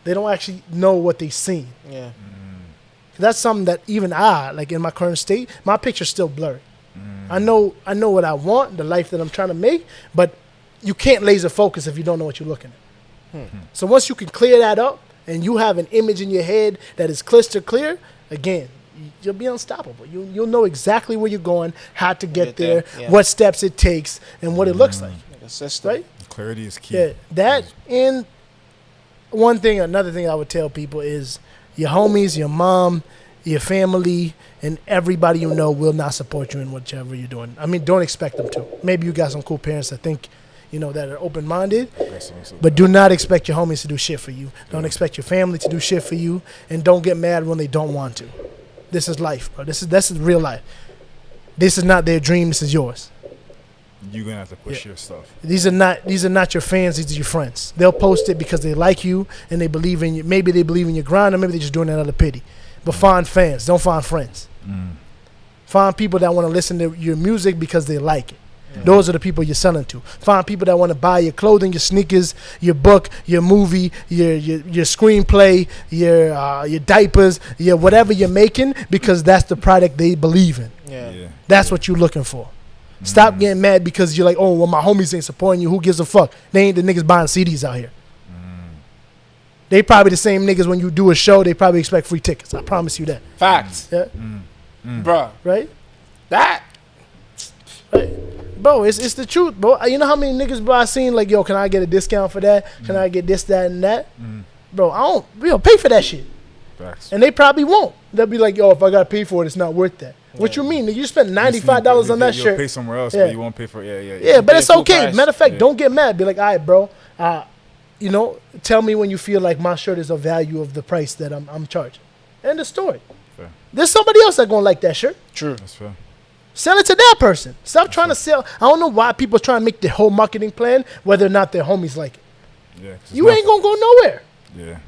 They don't actually know what they've seen. Yeah. That's something that even like in my current state, my picture's still blurry. I know what I want, the life that I'm trying to make, but you can't laser focus if you don't know what you're looking at. So once you can clear that up and you have an image in your head that is crystal clear, again, you'll be unstoppable. You'll know exactly where you're going, how to get there, what steps it takes, and what it looks like. Right? Clarity is key. Yeah, that and another thing I would tell people is your homies, your mom, your family, and everybody you know will not support you in whichever you're doing. I mean, don't expect them to. Maybe you got some cool parents that think, you know, that are open-minded, but do not expect your homies to do shit for you. Don't expect your family to do shit for you, and don't get mad when they don't want to. This is life, bro. This is real life. This is not their dream. This is yours. You're gonna have to push your stuff. These are not your fans. These are your friends. They'll post it because they like you and they believe in you. Maybe they believe in your grind, or maybe they're just doing it out of pity. But find fans. Don't find friends. Find people that want to listen to your music because they like it. Those are the people you're selling to. Find people that want to buy your clothing, your sneakers, your book, your movie, your screenplay, your diapers, your whatever you're making, because that's the product they believe in. That's what you're looking for. Stop getting mad because you're like, oh, well, my homies ain't supporting you. Who gives a fuck? They ain't the niggas buying CDs out here. They probably the same niggas when you do a show, they probably expect free tickets. I promise you that. Facts. Yeah. Bruh. Right? Right. Bro, it's the truth, bro. You know how many niggas, bro, I seen like, yo, can I get a discount for that? Can I get this, that, and that? Bro, we don't pay for that shit. Facts. And they probably won't. They'll be like, yo, if I got to pay for it, it's not worth that. What you mean? You spent $95 on that shirt. You'll pay somewhere else, but you won't pay for it. Yeah, but it's okay. Matter of fact, don't get mad. Be like, all right, bro, you know, tell me when you feel like my shirt is a value of the price that I'm charging. End of story. Fair. There's somebody else that's going to like that shirt. True. That's fair. Sell it to that person. Stop trying to sell. I don't know why people trying to make the whole marketing plan whether or not their homies like it. Yeah, you ain't going to go nowhere. Yeah.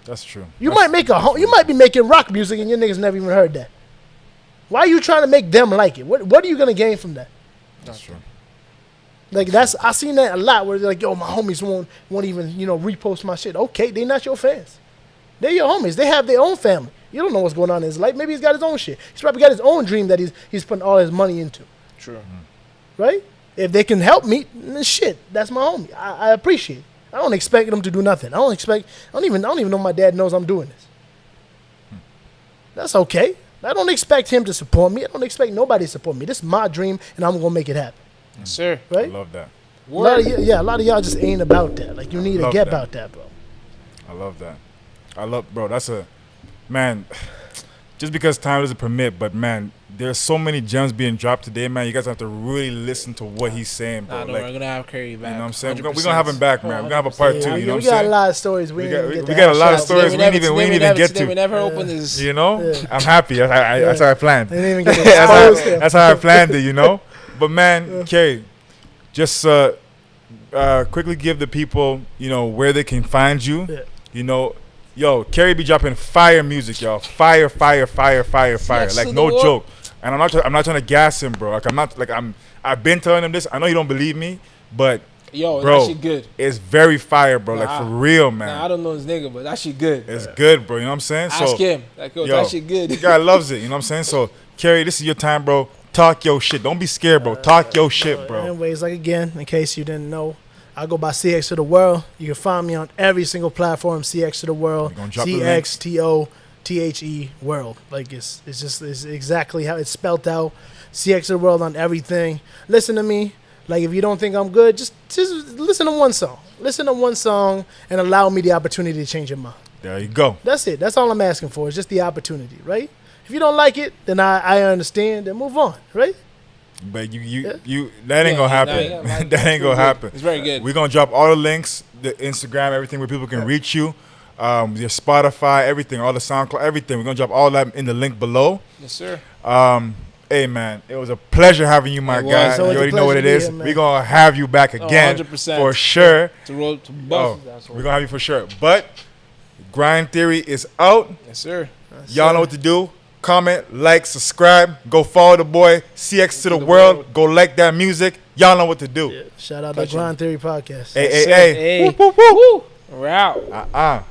That's true. You might be making rock music and your niggas never even heard that. Why are you trying to make them like it? What are you gonna gain from that? That's true. Like I seen that a lot where they're like, yo, my homies won't even, you know, repost my shit. Okay, they not your fans. They're your homies. They have their own family. You don't know what's going on in his life. Maybe he's got his own shit. He's probably got his own dream that he's putting all his money into. True. Right? If they can help me, then shit, that's my homie. I appreciate it. I don't expect them to do nothing. I don't even know my dad knows I'm doing this. That's okay. I don't expect him to support me. I don't expect nobody to support me. This is my dream, and I'm going to make it happen. Sir. Right? I love that. A lot of y'all just ain't about that. Like, you need to get about that, bro. I love that. Bro, that's a, man, just because time doesn't permit, but man, there's so many gems being dropped today, man. You guys have to really listen to what he's saying, bro. We're going to have Cari back. You know what I'm saying? We're going to have him back, man. We're going to have a part 2, you know what I'm saying? We got a lot of stories. We got a lot of stories we didn't even get to. We never opened this. You know? Yeah. I'm happy. That's how I planned. That's how I planned it, you know? But man, Cari, just quickly give the people, you know, where they can find you. Yeah. You know, yo, Cari be dropping fire music, y'all. Fire. Like, no joke. And I'm not trying to gas him, bro. Like, I've been telling him this. I know you don't believe me, but yo, bro, that shit good. It's very fire, bro. Like, for real, man. I don't know this nigga, but that shit good. It's good, bro. You know what I'm saying? Ask him. Like, yo, that shit good. The guy loves it. You know what I'm saying? So, Cari, this is your time, bro. Talk your shit. Don't be scared, bro. Talk your shit, bro. Anyways, like, again, in case you didn't know, I go by Cxtotheworld. You can find me on every single platform, Cxtotheworld. Cxtothe world. Like, it's exactly how it's spelled out. Cxtotheworld on everything. Listen to me. Like, if you don't think I'm good, just listen to one song. Listen to one song and allow me the opportunity to change your mind. There you go. That's it. That's all I'm asking for. It's just the opportunity, right? If you don't like it, then I understand. Then move on, right? But that ain't gonna happen. That ain't gonna happen. It's very good. We're gonna drop all the links, the Instagram, everything where people can reach you. Your Spotify, everything, all the SoundCloud, everything. We're gonna drop all that in the link below. Yes, sir. Hey man, it was a pleasure having you, my guy. You already know what it is. We're gonna have you back again 100%. For sure. We're gonna have you for sure. But Grind Theory is out. Yes, sir. Y'all know what to do. Comment, like, subscribe. Go follow the boy. Cxtotheworld. Go like that music. Y'all know what to do. Yeah. Shout out to Grind Theory Podcast. Hey. Woo. We're out.